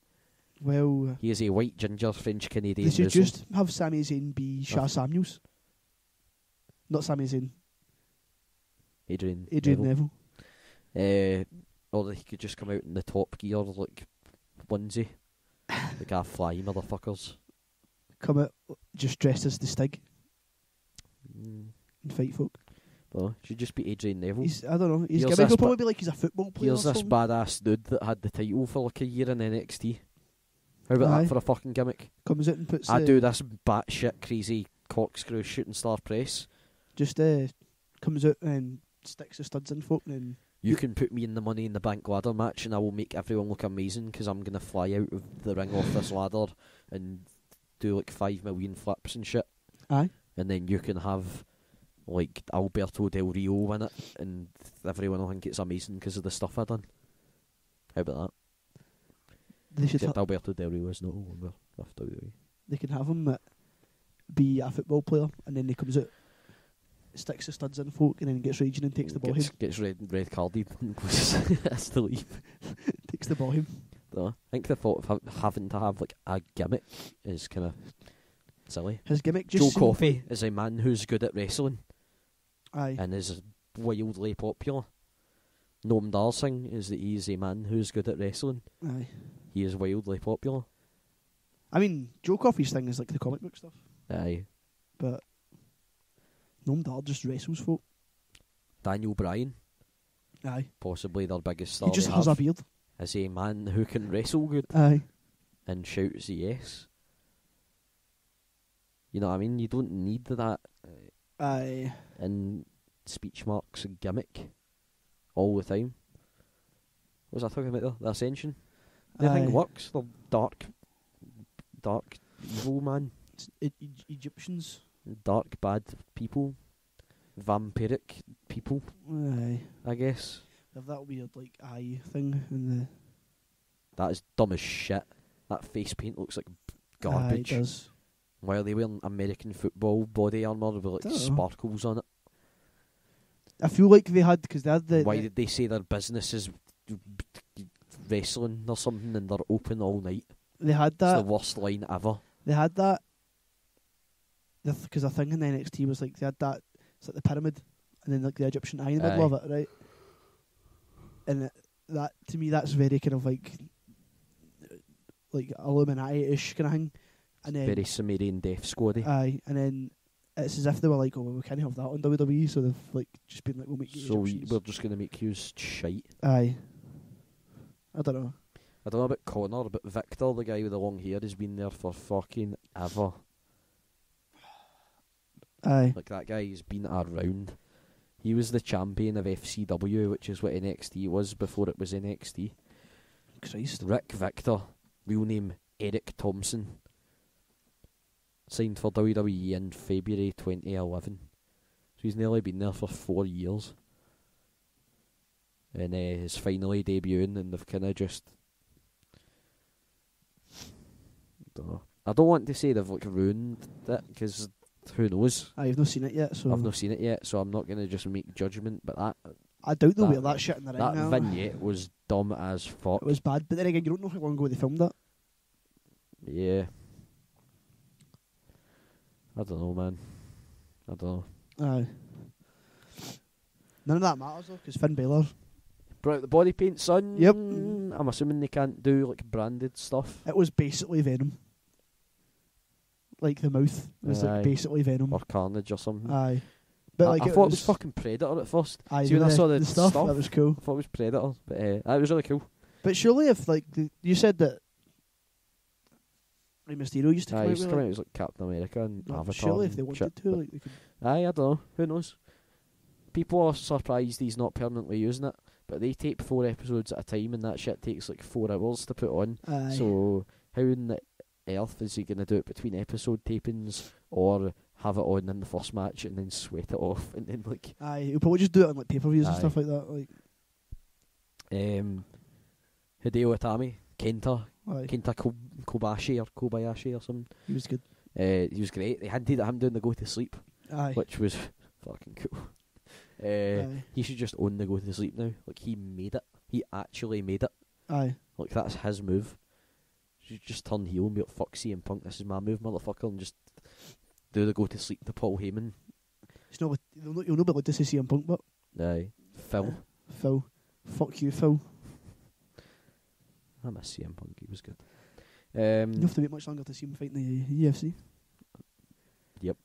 Well... He is a white ginger French-Canadian They should Muslim. just have Sami Zayn be Shah Samuels. Not Sami Zayn. Adrian Neville. Or he could just come out in the Top Gear like onesie. Like a fly motherfuckers. Come out just dressed as the Stig. And fight folk. Well, should just be Adrian Neville. I don't know. His Here's gimmick will this probably be like he's a football player. Here's or this something. badass dude that had the title for like a year in NXT. How about that for a fucking gimmick? Comes out and puts I do this batshit crazy corkscrew shooting star press. Just comes out and sticks the studs in folk, and then You can put me in the Money in the Bank ladder match and I will make everyone look amazing because I'm going to fly out of the ring off this ladder and do like 5 million flips and shit. Aye. And then you can have like Alberto Del Rio win it and everyone will think it's amazing because of the stuff I've done. How about that? They should Except Alberto Del Rio is no longer with WWE. They can have him be a football player, and then he comes out, sticks the studs in folk, and then gets raging and takes the ball home. Gets red carded and has to leave. Takes the ball home. No, I think the thought of having to have like a gimmick is kind of silly. His gimmick just Joe Coffey is a man who's good at wrestling. Aye. And is wildly popular. Noam Dar Singh is that he is a man who's good at wrestling. Aye. He is wildly popular. I mean, Joe Coffey's thing is like the comic book stuff. Aye. But Noam Dar just wrestles folk. Daniel Bryan. Aye. Possibly their biggest star. He just has a beard. Is a man who can wrestle good. Aye. And shouts yes. You know what I mean? You don't need that. Aye. In speech marks and gimmick all the time. What was I talking about there? The Ascension? The thing works. The dark evil man. Egyptians. Dark bad people. Vampiric people. Aye. I guess. They have that weird like eye thing in the. That is dumb as shit. That face paint looks like garbage. Aye, it does. Why are they wearing American football body armour with like sparkles on it? I feel like they had, because they had the... Why did they say their business is wrestling or something and they're open all night? They had that... It's the worst line ever. They had that... Because the thing in the NXT was like, they had that... It's like the pyramid, and then like the Egyptian eye in the middle of it, right? And that, to me, that's very kind of like Illuminati-ish kind of thing. And then, very Sumerian Death Squad-y. Aye, and then it's as if they were like, oh, well, we can't have that on WWE, so they've like just been like, we'll make you Egyptians. We're just going to make you shite. Aye. I don't know. I don't know about Connor, but Victor, the guy with the long hair, has been there for fucking ever. Aye. Like, that guy has been around. He was the champion of FCW, which is what NXT was before it was NXT. Christ. Rick Victor, real name Eric Thompson. Signed for WWE in February 2011. So he's nearly been there for 4 years. And is finally debuting, and they've kind of just... I don't want to say they've like ruined it, because who knows? I've not seen it yet, so... I've not seen it yet, so I'm not going to just make judgment, but that... I doubt they'll wear that shit in the ring now. That vignette was dumb as fuck. It was bad, but then again, you don't know how long ago they filmed it. Yeah. I don't know, man. I don't know. Aye. None of that matters, though, because Finn Balor... Brought out the body paint, son. Yep. I'm assuming they can't do, like, branded stuff. It was basically Venom. Like, the mouth was, like, basically Venom. Or Carnage or something. Aye. But I thought it was fucking Predator at first. Aye, see, when I saw the stuff, that was cool. I thought it was Predator, but it was really cool. But surely if, like, you said that Rey Mysterio used to come out with it was like Captain America and Avatar. Surely if they wanted to, like, they could... Aye, I don't know. Who knows? People are surprised he's not permanently using it, but they tape 4 episodes at a time, and that shit takes like 4 hours to put on. Aye. So how in the earth is he going to do it between episode tapings, or have it on in the first match and then sweat it off, and then like... Aye, he'll probably just do it on like pay-per-views and stuff like that. Like, Hideo Itami, Kenta Kobayashi or something. He was good. He was great. They hinted at him doing the go to sleep, which was fucking cool. He should just own the go to sleep now. Like, he made it. He actually made it. Aye. Like, that's his move. You just turn heel and be like, fuck CM Punk, this is my move, motherfucker, and just do the go to sleep to Paul Heyman. You'll not be able to see CM Punk, but... Aye. Phil. Fuck you, Phil. I miss CM Punk, he was good. You have to wait much longer to see him fight in the UFC. Yep.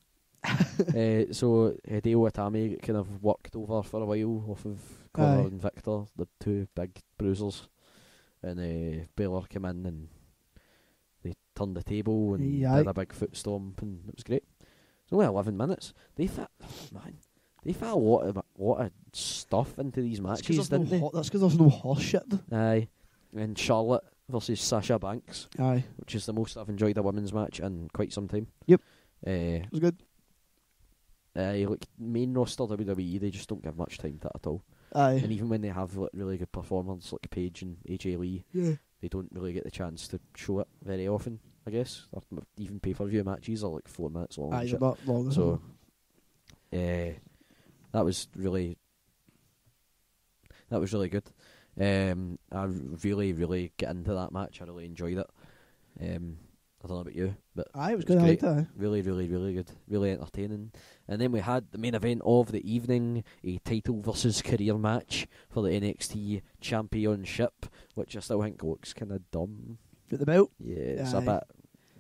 So Hideo Itami kind of worked over for a while off of Conor and Victor, the 2 big bruisers, and Baylor came in and they turned the table and did a big foot stomp, and it was great. It's only 11 minutes. They fit a lot of stuff into these matches, didn't they? That's because there's no horse shit. Aye. And Charlotte versus Sasha Banks. Aye. Which is the most I've enjoyed a women's match in quite some time. Yep. It was good. Like main roster WWE, they just don't give much time to it at all. Aye. And even when they have like, really good performers like Paige and AJ Lee, they don't really get the chance to show it very often, I guess. Even pay-per-view matches are like 4 minutes long. Aye, they're not long. So, that was really good. I really, really get into that match. I really enjoyed it. I don't know about you, but it was good. Great. I liked it. Really, really, really good. Really entertaining. And then we had the main event of the evening, a title versus career match for the NXT Championship, which I still think looks kind of dumb. Get the belt? Yeah, it's a bit...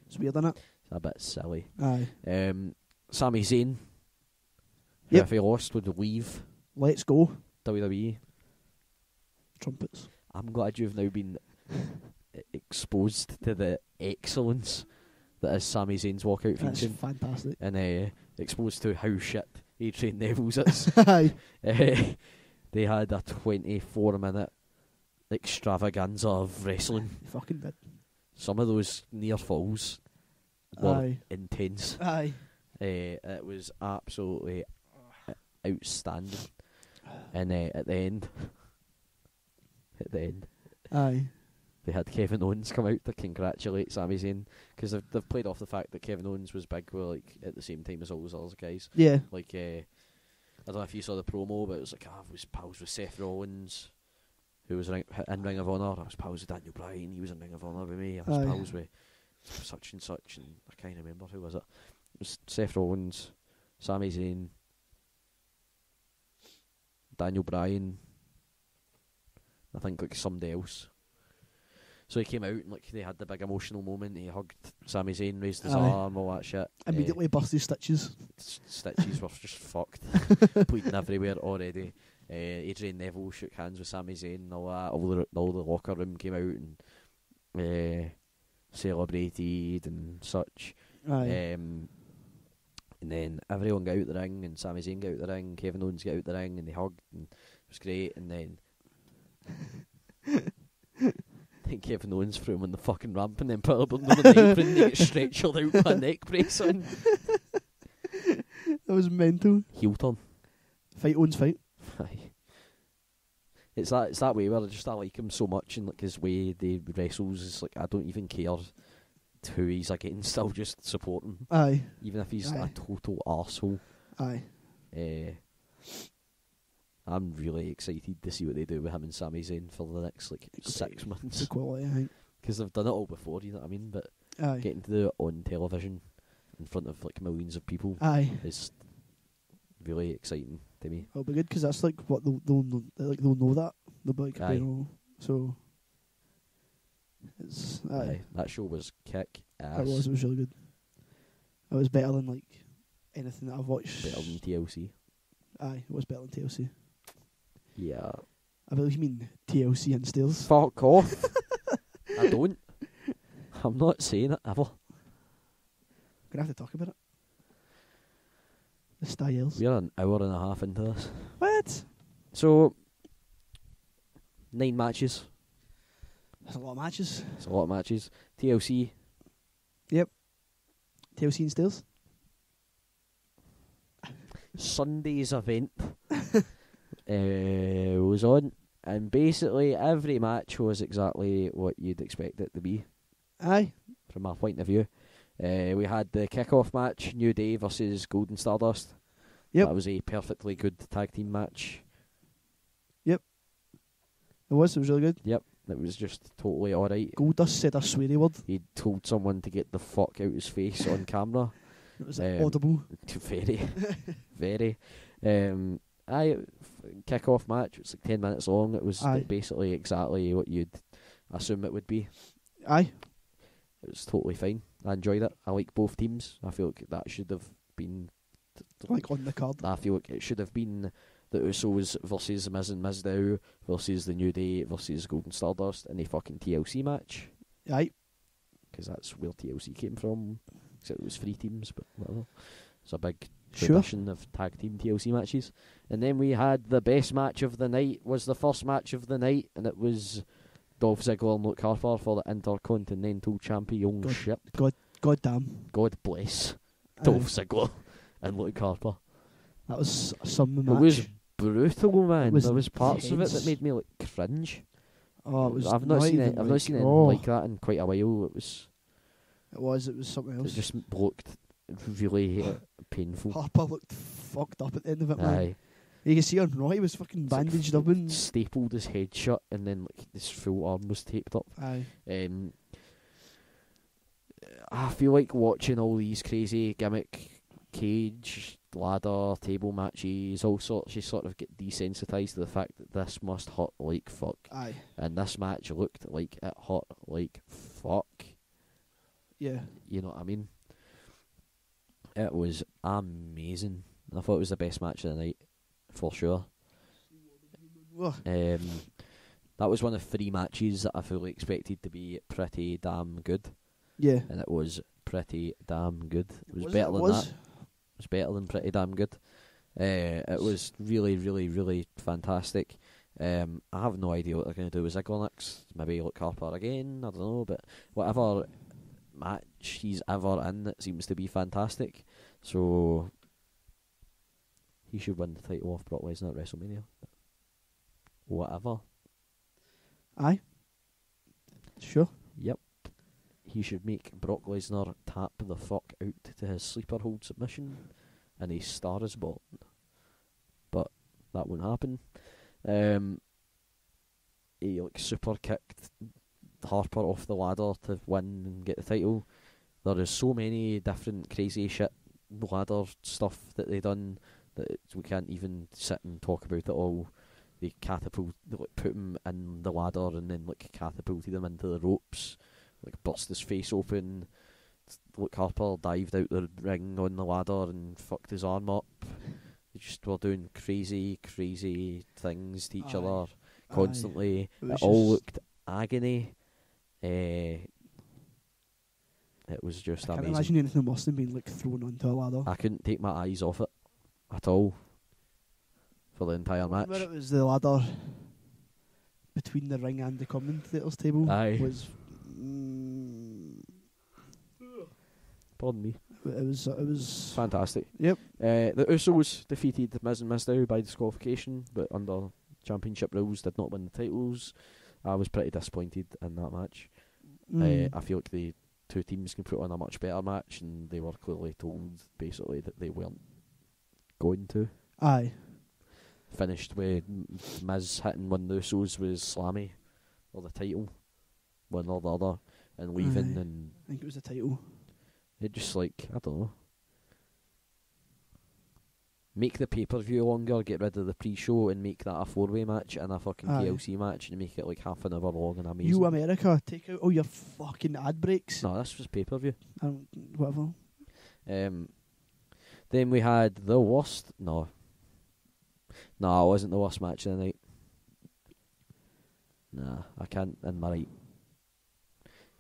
It's weird, isn't it? It's a bit silly. Aye. Sami Zayn, yep. if he lost, would leave Let's go. WWE. Trumpets. I'm glad you've now been exposed to the excellence that is Sami Zayn's walkout feature. That's fantastic. And exposed to how shit Adrian Neville's is. Aye. They had a 24-minute extravaganza of wrestling. Fucking did. Some of those near falls were intense. Aye. It was absolutely outstanding. And at the end, aye, they had Kevin Owens come out to congratulate Sami Zayn, because they've played off the fact that Kevin Owens was big, like at the same time as all those other guys. Yeah. Like I don't know if you saw the promo, but it was like I was pals with Seth Rollins, who was in Ring of Honor. I was pals with Daniel Bryan. He was in Ring of Honor with me. I was pals with such and such, and I can't remember who was it. It was Seth Rollins, Sami Zayn, Daniel Bryan, I think like somebody else. So he came out and like they had the big emotional moment. He hugged Sami Zayn, raised his arm, all that shit. Immediately busted stitches. Stitches were just fucked, bleeding everywhere already. Adrian Neville shook hands with Sami Zayn and all that. All the locker room came out and celebrated and such. And then everyone got out the ring, and Sami Zayn got out the ring, Kevin Owens got out the ring, and they hugged, and it was great. And then Kevin Owens threw him on the fucking ramp and then put him under the apron and he got stretched out with a neck brace on. That was mental. Heel turn. Fight Owens fight. Aye. It's that way where I like him so much, and like his way they wrestles is like I don't even care who he's against, I'll just support him. Aye. Even if he's a total arsehole. Aye. I'm really excited to see what they do with him and Sami Zayn for the next 6 months. Quality, I think. Because they've done it all before, you know what I mean? But getting to do it on television in front of millions of people is really exciting to me. It'll be good because that's what they'll know that. They'll be like, so it's that show was kick ass. It was really good. It was better than anything that I've watched. Better than TLC. Aye, it was better than TLC. Yeah. I believe you mean TLC and Stairs. Fuck off. I don't. I'm not saying it ever. We're going to have to talk about it. The styles. We're an hour and a half into this. What? So, 9 matches. That's a lot of matches. It's a lot of matches. TLC. Yep. TLC and Stairs. Sunday's event was on, and basically every match was exactly what you'd expect it to be. Aye. From our point of view. We had the kick-off match, New Day versus Golden Stardust. Yep. That was a perfectly good tag team match. Yep. It was really good. Yep. It was just totally alright. Goldust said a sweary word. He told someone to get the fuck out his face on camera. It was audible. Very. Very. Kick-off match. It was 10 minutes long. It was basically exactly what you'd assume it would be. Aye. It was totally fine. I enjoyed it. I like both teams. I feel like that should have been on the card. I feel like it should have been the Usos versus Miz and Mizdow versus the New Day versus Golden Stardust in a fucking TLC match. Aye. Because that's where TLC came from. Except it was 3 teams, but whatever. It's a big tradition of tag team TLC matches. And then we had the best match of the night, was the first match of the night, and it was Dolph Ziggler and Luke Harper for the Intercontinental Championship. God damn. God bless Dolph Ziggler and Luke Harper. That was some match. It was brutal, man. There was parts intense. of it that made me like cringe. Oh, it was. I've not seen it. I've not seen anything like that in quite a while. It was something else. It just looked really painful. Harper looked fucked up at the end of it, man. Aye. You can see on Raw, he was fucking bandaged up and stapled his head shut, and then like his full arm was taped up. Aye. I feel like watching all these crazy gimmick cage, ladder, table matches, all sorts, you sort of get desensitised to the fact that this must hurt like fuck. Aye. And this match looked like it hurt like fuck. Yeah. You know what I mean? It was amazing. I thought it was the best match of the night, for sure. That was one of 3 matches that I fully expected to be pretty damn good. Yeah. And it was pretty damn good. It was better than that. It was better than pretty damn good. It was really, really, really fantastic. I have no idea what they're going to do with Ziggler next. Maybe Luke Harper again, I don't know. But whatever match he's ever in, it seems to be fantastic. So he should win the title off Brock Lesnar at WrestleMania. Whatever. Aye. Sure. Yep. He should make Brock Lesnar tap the fuck out to his sleeper hold submission, and a Star is born. But that won't happen. He like super kicked Harper off the ladder to win and get the title. There is so many different crazy shit ladder stuff that they done that we can't even sit and talk about it all. They put him in the ladder and then like catapulted him into the ropes, like burst his face open. Luke Harper dived out the ring on the ladder and fucked his arm up. They just were doing crazy things to each other constantly. It all looked agony. It was just amazing. I can't imagine anything worse than being like thrown onto a ladder. I couldn't take my eyes off it at all for the entire match. Where it was the ladder between the ring and the commentator's table. Aye. Was pardon me. It was fantastic. Yep. The Usos defeated Miz and Mizdow by disqualification, but under championship rules did not win the titles. I was pretty disappointed in that match. I feel like the two teams can put on a much better match, and they were clearly told basically that they weren't going to. Aye. Finished with Miz hitting one of the Usos with Slammy, or the title, one or the other, and leaving. And I think it was the title. It just like, I don't know. Make the pay-per-view longer, get rid of the pre-show, and make that a 4-way match and a fucking TLC match, and make it like half an hour long and amazing. You America, take out all your fucking ad breaks. No, this was pay-per-view. Whatever. Then we had the worst. No, it wasn't the worst match of the night. Nah, I can't in my right.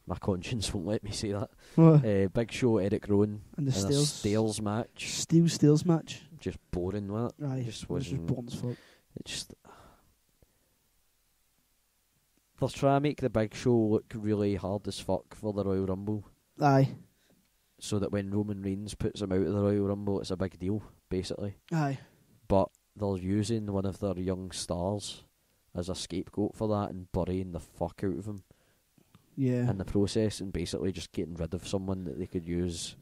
My conscience won't let me say that. Big Show, Eric Rowan, and the Stairs match. Stairs match. Just boring, wasn't it? Aye, it was just boring as fuck. It just. They're trying to make the Big Show look really hard as fuck for the Royal Rumble. Aye. So that when Roman Reigns puts him out of the Royal Rumble, it's a big deal, basically. Aye. But they're using one of their young stars as a scapegoat for that and burying the fuck out of him. Yeah. In the process, and basically just getting rid of someone that they could use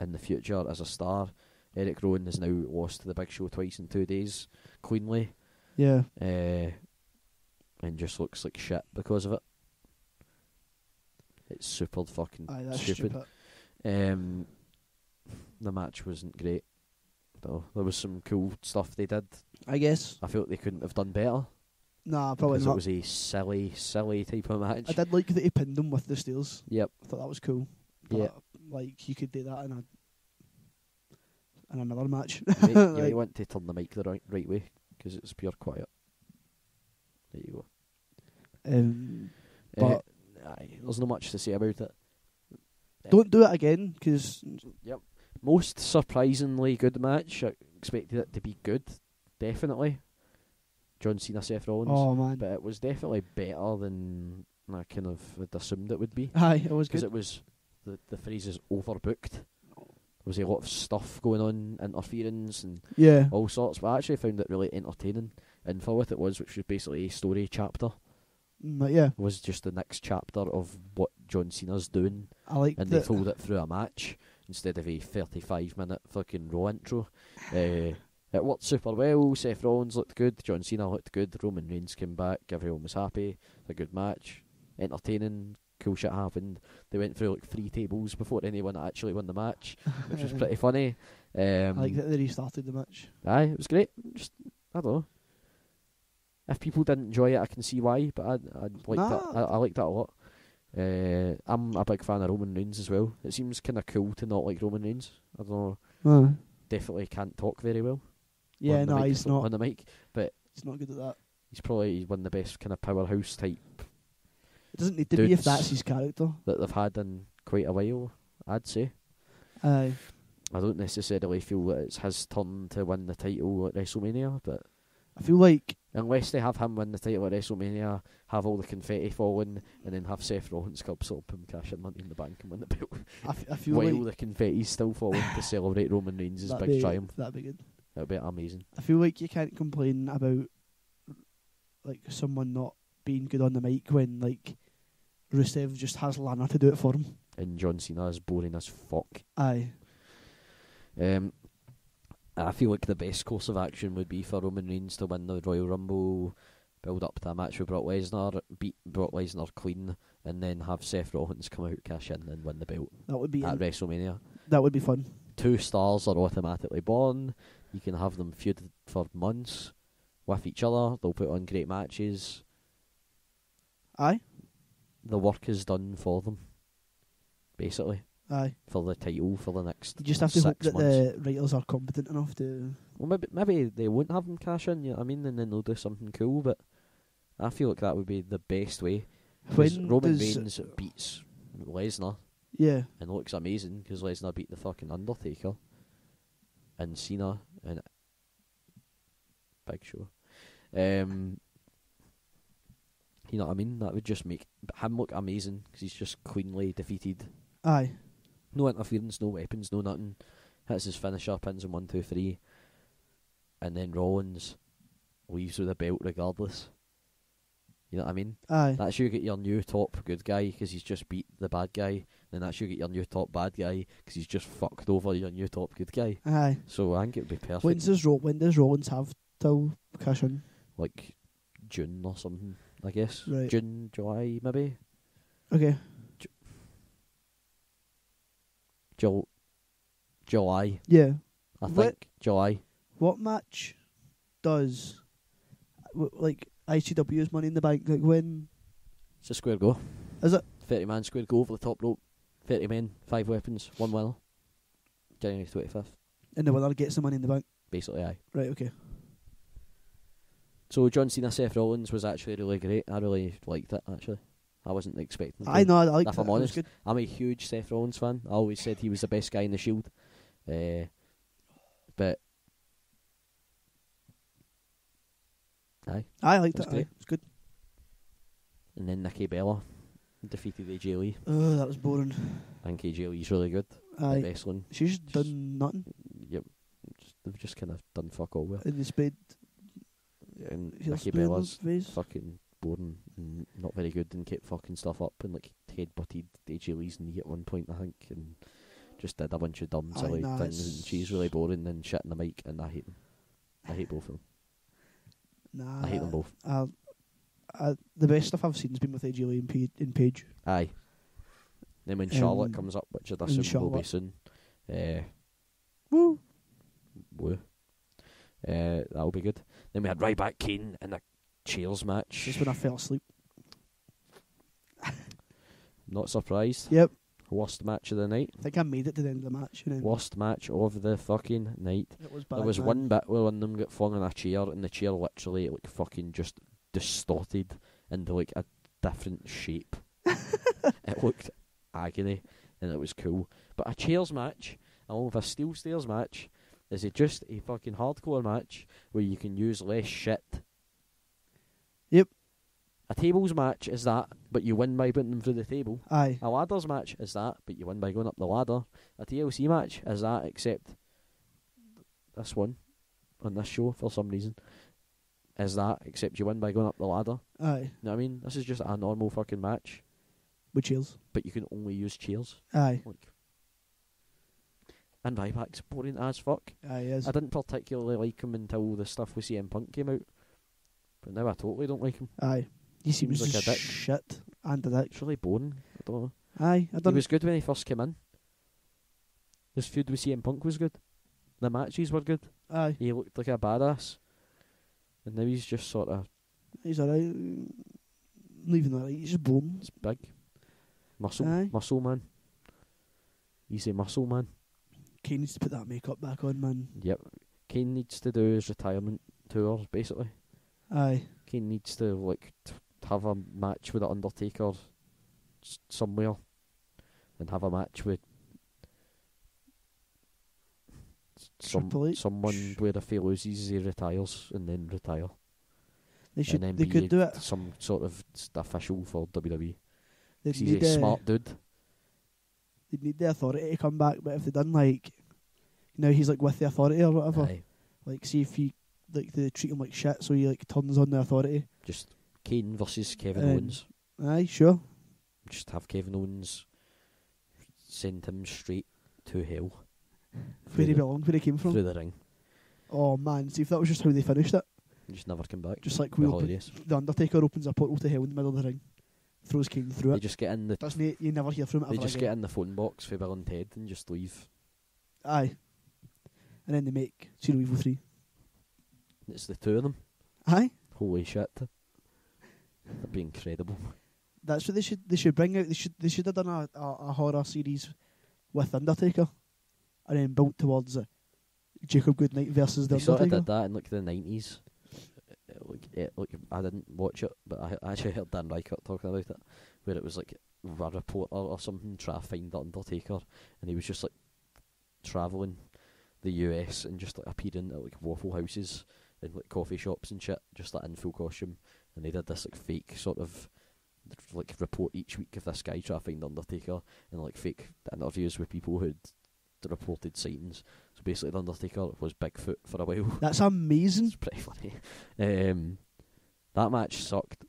in the future as a star. Eric Rowan has now lost to the Big Show twice in 2 days, cleanly. Yeah. And just looks like shit because of it. It's super fucking stupid. The match wasn't great, though. There was some cool stuff they did. I guess. I felt they couldn't have done better. Nah, probably not. Because it was a silly type of match. I did like that he pinned him with the stairs. Yep. I thought that was cool. Yeah. Like, you could do that in another match. You might want to turn the mic the right way, because it's pure quiet. There you go. But there's not much to say about it. Don't do it again, because... Yep. Most surprisingly good match. I expected it to be good, definitely. John Cena, Seth Rollins. Oh, man. But it was definitely better than I kind of had assumed it would be. Aye, it was good. Because it was, the phrase is overbooked. There was a lot of stuff going on, interference and all sorts, but I actually found it really entertaining. And for what it was, which was basically a story chapter, was just the next chapter of what John Cena's doing. And they told it through a match instead of a 35-minute fucking Raw intro. It worked super well. Seth Rollins looked good, John Cena looked good, Roman Reigns came back, everyone was happy. A good match, entertaining, cool shit happened. They went through like 3 tables before anyone actually won the match, which was pretty funny. I like that they restarted the match. Aye, it was great. Just, I don't know. If people didn't enjoy it, I can see why, but I liked that. I liked that a lot. I'm a big fan of Roman Reigns as well. It seems kind of cool to not like Roman Reigns. I don't know. Definitely can't talk very well. Yeah, no, he's not on the mic, but he's not good at that. He's probably one of the best kind of powerhouse type. It doesn't need to be if that's his character that they've had in quite a while, I'd say. Aye. I don't necessarily feel that it's his turn to win the title at WrestleMania, but I feel like unless they have him win the title at WrestleMania, have all the confetti falling, and then have Seth Rollins cups up and cash in Money in the Bank and win the belt, I feel while like the confetti's still falling to celebrate Roman Reigns' big triumph. That'd be good. That'd be amazing. I feel like you can't complain about like someone not being good on the mic when like Rusev just has Lana to do it for him. And John Cena is boring as fuck. Aye. I feel like the best course of action would be for Roman Reigns to win the Royal Rumble, build up to a match with Brock Lesnar, beat Brock Lesnar clean, and then have Seth Rollins come out, cash in, and win the belt. That would be at WrestleMania. That would be fun. 2 stars are automatically born. You can have them feud for months with each other. They'll put on great matches. Aye. The work is done for them, basically. Aye. For the title for the next 6 months. You just have to hope that the writers are competent enough to... Well, maybe they won't have them cash in, you know what I mean, and then they'll do something cool, but I feel like that would be the best way. When Roman Reigns beats Lesnar, and looks amazing, because Lesnar beat the fucking Undertaker, and Cena, and Big Show. You know what I mean? That would just make him look amazing, because he's just cleanly defeated. Aye. No interference, no weapons, no nothing. Hits his finisher, pins him 1, 2, 3. And then Rollins leaves with a belt regardless. You know what I mean? Aye. That's you get your new top good guy because he's just beat the bad guy. Then that's you get your new top bad guy because he's just fucked over your new top good guy. Aye. So I think it would be perfect. When does Rollins have till cash in? Like June or something, I guess. Right. June, July, maybe. Okay. July. Yeah. I think July. What match does like ICW's Money in the Bank, like when? It's a square go. Is it? 30-man square go over the top rope. 30 men, 5 weapons, 1 winner. January 25th. And the winner gets the Money in the Bank? Basically, aye. Right, okay. So John Cena, Seth Rollins was actually really great. I really liked it, actually. I wasn't expecting it. I know, I liked it. If I'm honest, I'm a huge Seth Rollins fan. I always said he was the best guy in the Shield. But I liked it. It was good. And then Nikki Bella defeated AJ Lee. Oh, that was boring. I think AJ Lee's really good at wrestling. She's done nothing. Yep. They've just kind of done fuck all with. And they spent... And Nikki Bella's fucking boring and not very good and kept fucking stuff up and like headbutted AJ Lee's knee at one point, I think, and just did a bunch of dumb silly things, and she's really boring and shit in the mic, and I hate them. I hate both of them. Nah, I hate them both. The best stuff I've seen has been with AJ Lee and Paige. Aye. Then when Charlotte comes up, which I'd assume will be soon. Woo. That'll be good. Then we had Ryback Kane in a chairs match. Just when I fell asleep. Not surprised. Yep. Worst match of the night. I think I made it to the end of the match. Worst match of the fucking night. It was bad. There was one bit where one of them got flung in a chair, and the chair literally like fucking just distorted into like a different shape. It looked agony. and it was cool. But a chairs match, along with a steel stairs match, is it just a fucking hardcore match where you can use less shit? Yep. A tables match is that, but you win by putting them through the table. Aye. A ladders match is that, but you win by going up the ladder. A TLC match is that, except this one on this show for some reason is that, except you win by going up the ladder. Aye. You know what I mean? This is just a normal fucking match. With chairs. But you can only use chairs. Aye. And Ryback's boring as fuck. Aye, yes. I didn't particularly like him until the stuff with CM Punk came out. But now I totally don't like him. Aye. He seems like a dick. Shit and a dick. It's really boring. I don't know. Aye, He was good when he first came in. His feud with CM Punk was good. The matches were good. Aye. He looked like a badass. And now he's just sort of... He's alright. Leaving alright. He's just boring. It's big. Muscle. Aye. Muscle man. Easy muscle man. Kane needs to put that makeup back on, man. Yep. Kane needs to do his retirement tour, basically. Aye. Kane needs to have a match with the Undertaker somewhere, and have a match with someone where if he loses, he retires, and then retire. They should. And then They could do it. Some sort of official for WWE. He's a smart dude. They'd need the Authority to come back, but if they done now he's with the Authority or whatever. Aye. See if he they treat him like shit, so he turns on the Authority. Just Kane versus Kevin Owens. Aye, sure. Just have Kevin Owens send him straight to hell. Where he belonged, where he came from. Through the ring. Oh man, see if that was just how they finished it. Just never come back. Just like the Undertaker opens a portal to hell in the middle of the ring, throws Kane through They just get in the... Doesn't he? You never hear from it. They just get in the phone box for Bill and Ted and just leave. Aye. And then they make Zero Evil 3. It's the two of them. Aye. Holy shit. That'd be incredible. That's what they should bring out. They should have done a horror series with Undertaker, and then built towards Jacob Goodnight versus the Undertaker. They sort of did that in the 90s. I didn't watch it, but I actually heard Dan Reichert talking about it, where it was a reporter or something trying to find the Undertaker, and he was just travelling the US and just appearing at waffle houses and coffee shops and shit, just in full costume, and they did this fake sort of report each week of this guy trying to find the Undertaker, and fake interviews with people who'd reported sightings. So basically the Undertaker was Bigfoot for a while. That's amazing. It's pretty funny. That match sucked.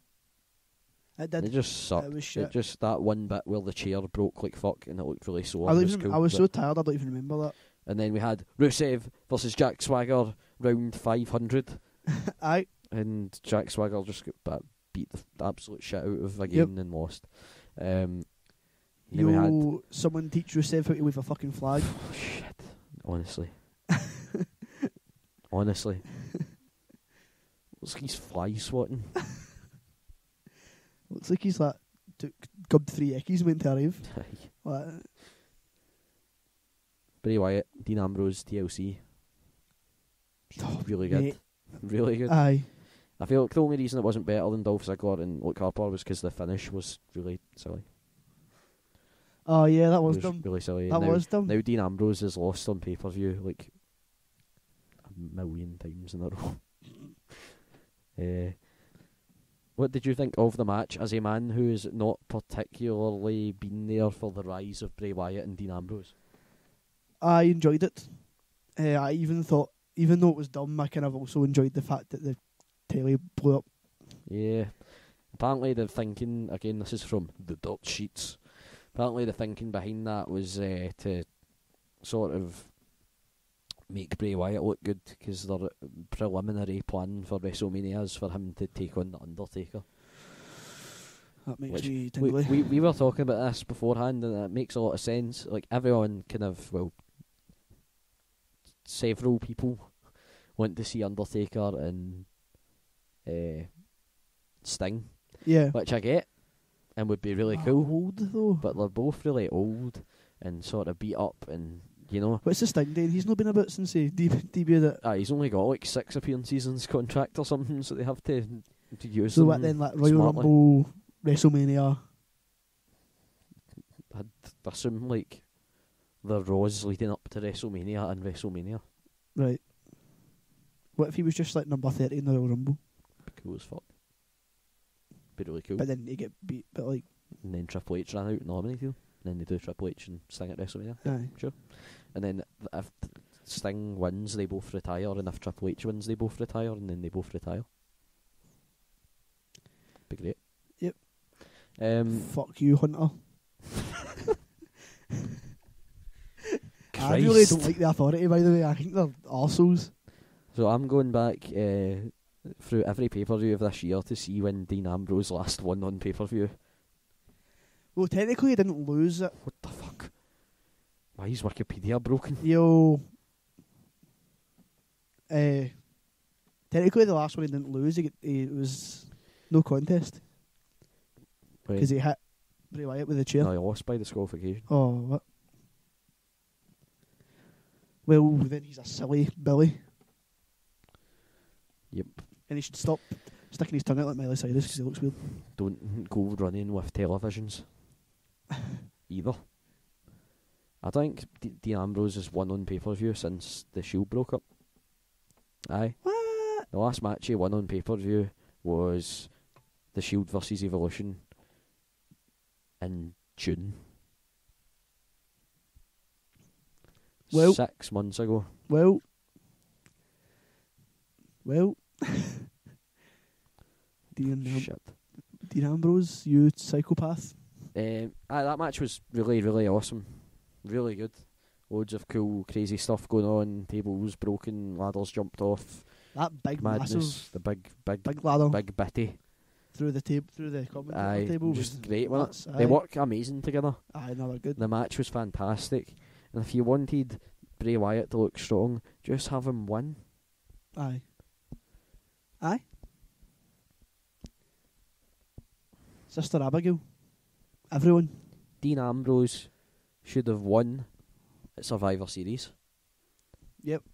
It did. It just sucked. It was shit. It just, that one bit where the chair broke like fuck and it looked really sore. I was so tired I don't even remember that. And then we had Rusev versus Jack Swagger, round 500. Aye. And Jack Swagger just got beat the absolute shit out of again and lost. We had someone teach Rusev how to wave a fucking flag. Oh, shit. Honestly. Looks like he's fly swatting. Looks like he's gubbed 3 eckies and went to arrive. Bray Wyatt, Dean Ambrose, TLC. Oh, really good. Mate. Really good. Aye. I feel the only reason it wasn't better than Dolph Ziggler and Luke Harper was because the finish was really silly. Oh yeah, that was It was dumb. really silly. That was dumb. Now Dean Ambrose is lost on pay-per-view a million times in a row. What did you think of the match as a man who has not particularly been there for the rise of Bray Wyatt and Dean Ambrose? I enjoyed it. I even thought, even though it was dumb, I kind of also enjoyed the fact that the telly blew up. Yeah. Apparently the thinking, again this is from the dirt sheets, apparently the thinking behind that was to sort of make Bray Wyatt look good, because their preliminary plan for WrestleMania is for him to take on The Undertaker. That makes me tingly. We were talking about this beforehand, and it makes a lot of sense. Everyone several people want to see Undertaker and Sting. Yeah. Which I get, and would be really cool. Old though. But they're both really old and sort of beat up, and What's the Sting doing? He's not been about since he debuted it. He's only got 6 appearances in his contract or something, so they have to use so them. So what then, Royal smartly. Rumble, WrestleMania? I'd assume like the Raws leading up to WrestleMania and WrestleMania. Right. What if he was just like number 30 in the Royal Rumble? Be cool as fuck. Be really cool. But then he get beat, but like... And then Triple H ran out and nominated him. And then they do Triple H and Sting at WrestleMania. Aye. Sure. And then if Sting wins, they both retire. And if Triple H wins, they both retire. And then they both retire. Be great. Yep. Fuck you, Hunter. I really don't like the Authority, by the way. I think they're arseholes. So I'm going back through every pay-per-view of this year to see when Dean Ambrose last won on pay-per-view. Well, technically he didn't lose it. What the fuck? Why is Wikipedia broken? Yo. Technically the last one he didn't lose. It was no contest. Because he hit Bray Wyatt with a chair. No, he lost by disqualification. Oh, what? Well, then he's a silly Billy. Yep. And he should stop sticking his tongue out like Miley Cyrus because he looks weird. Don't go running with televisions. Either. I think Dean Ambrose has won on pay-per-view since the Shield broke up. Aye. What? The last match he won on pay-per-view was the Shield versus Evolution in June. Well, 6 months ago. Well. Dean Ambrose, you psychopath. That match was really, really awesome. Really good. Loads of cool, crazy stuff going on. Tables broken, ladders jumped off. That big, madness, massive, the big ladder big bitty through the commentary table just was great, wasn't it? They work amazing together. Aye, no, they're good. The match was fantastic, and if you wanted Bray Wyatt to look strong, just have him win. Aye. Sister Abigail. Everyone. Dean Ambrose should have won at Survivor Series. Yep.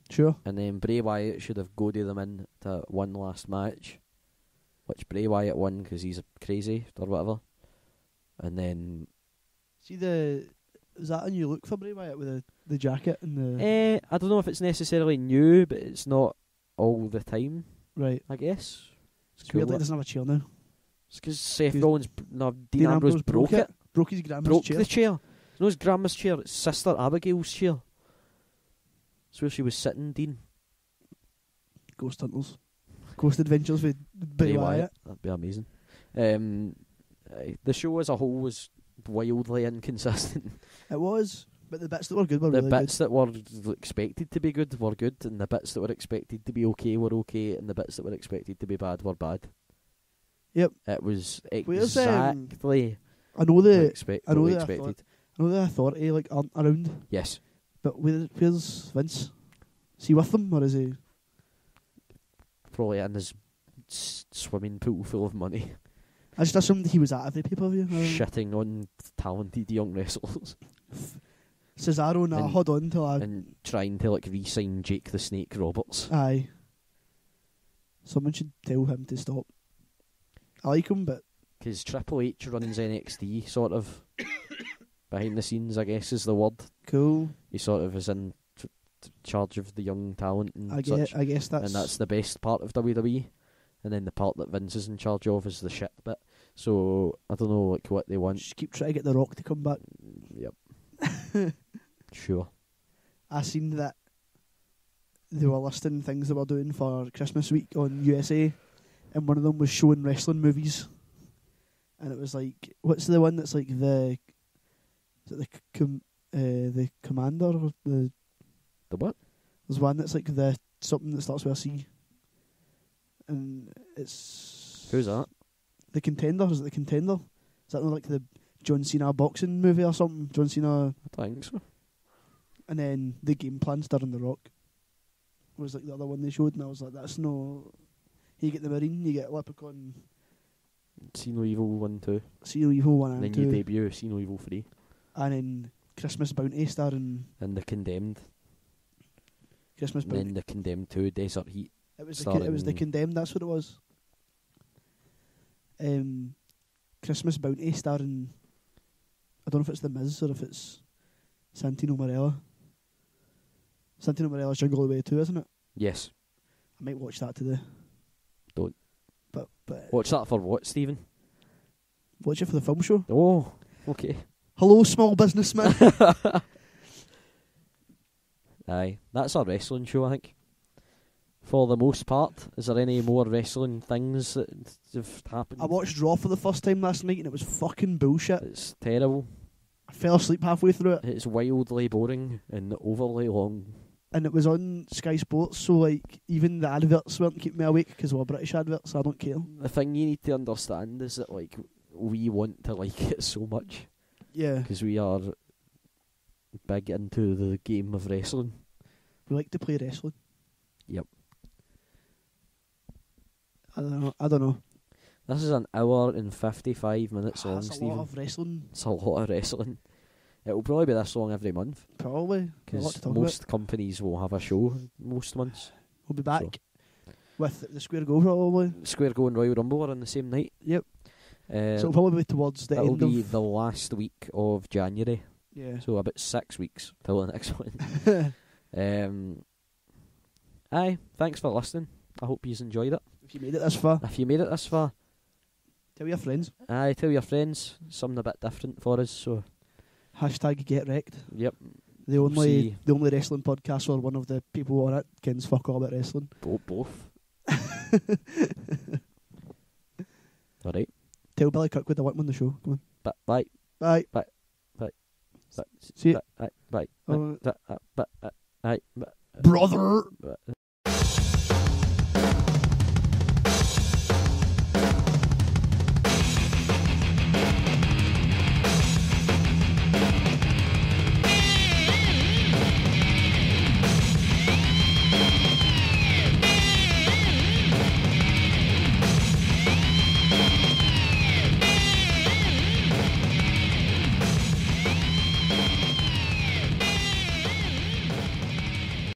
Sure. And then Bray Wyatt should have goaded them in to one last match, which Bray Wyatt won because he's crazy or whatever. And then... See is that a new look for Bray Wyatt with the jacket and the... I don't know if it's necessarily new, but it's not all the time. Right. I guess. It's cool. Weird like doesn't have a chair now. It's because Dean Ambrose broke it. Broke his grandma's broke chair. The chair. It's not his grandma's chair, it's Sister Abigail's chair. It's where she was sitting, Dean. Ghost Hunters. Ghost Adventures with Bray Wyatt. That'd be amazing. The show as a whole was wildly inconsistent. It was, but the bits that were good were the really good. The bits that were expected to be good were good, and the bits that were expected to be okay were okay, and the bits that were expected to be bad were bad. Yep. It was exactly I know the expected. I know the Authority aren't around. Yes. But where's Vince? Is he with them or is he? Probably in his swimming pool full of money. I just assumed he was at every pay-per-view. Shitting on talented young wrestlers. Cesaro, hold on till and trying to re-sign Jake the Snake Roberts. Aye. Someone should tell him to stop. I like him, but... Because Triple H runs NXT, sort of. Behind the scenes, I guess, is the word. Cool. He sort of is in charge of the young talent and I guess that's... And that's the best part of WWE. And then the part that Vince is in charge of is the shit bit. So, I don't know what they want. Just keep trying to get The Rock to come back. Yep. Sure. I seen that they were listing things they were doing for Christmas week on USA, and one of them was showing wrestling movies. And it was like, what's the one that's like the Commander or the what? There's one that's like the something that starts with a C. And it's... Who's that? The Contender. Is it The Contender? Is that like the John Cena boxing movie or something? John Cena... I think so. And then The Game Plan starring The Rock was like the other one they showed, and I was like, that's no... You get the Marine, you get Leprechaun... See No Evil 1, 2. See No Evil 1 and 2. And then you debut See No Evil 3. And then Christmas Bounty starring... And The Condemned. Christmas Bounty. And then The Condemned 2, Desert Heat. It was the Condemned, that's what it was. Christmas Bounty starring don't know if it's The Miz or if it's Santino Marella. Santino Marella's Jungle All the Way too, isn't it? Yes. I might watch that today. Don't. But Watch that for what, Stephen? watch it for the film show. Oh, okay. Hello, small businessman. Aye, that's our wrestling show, I think. For the most part, is there any more wrestling things that have happened? I watched Raw for the first time last night and it was fucking bullshit. It's terrible. I fell asleep halfway through it. It's wildly boring and overly long. And it was on Sky Sports, so like even the adverts weren't keeping me awake because they were British adverts, so I don't care. The thing you need to understand is that like we want to like it so much. Yeah. Because we are big into the game of wrestling. We like to play wrestling. Yep. I don't know. This is an hour and 55 minutes long, That's a Stephen. lot of wrestling. It's a lot of wrestling. It will probably be this long every month. Probably. Because most companies will have a show most months. We'll be back with the Square Go probably. Square Go and Royal Rumble are on the same night. Yep. So it'll probably be towards the end of... It'll be the last week of January. Yeah. So about 6 weeks till the next one. Aye, thanks for listening. I hope you enjoyed it. If you made it this far. Tell your friends. Aye, tell your friends. Something a bit different for us. So Hashtag get wrecked. Yep. The only wrestling podcast or one of the people on it can fuck all about wrestling. Both. Alright. Tell Billy Kirkwood I want him on the show. Come on. Bye. Bye. Bye. See you. Bye. Bye. Bye. Brother.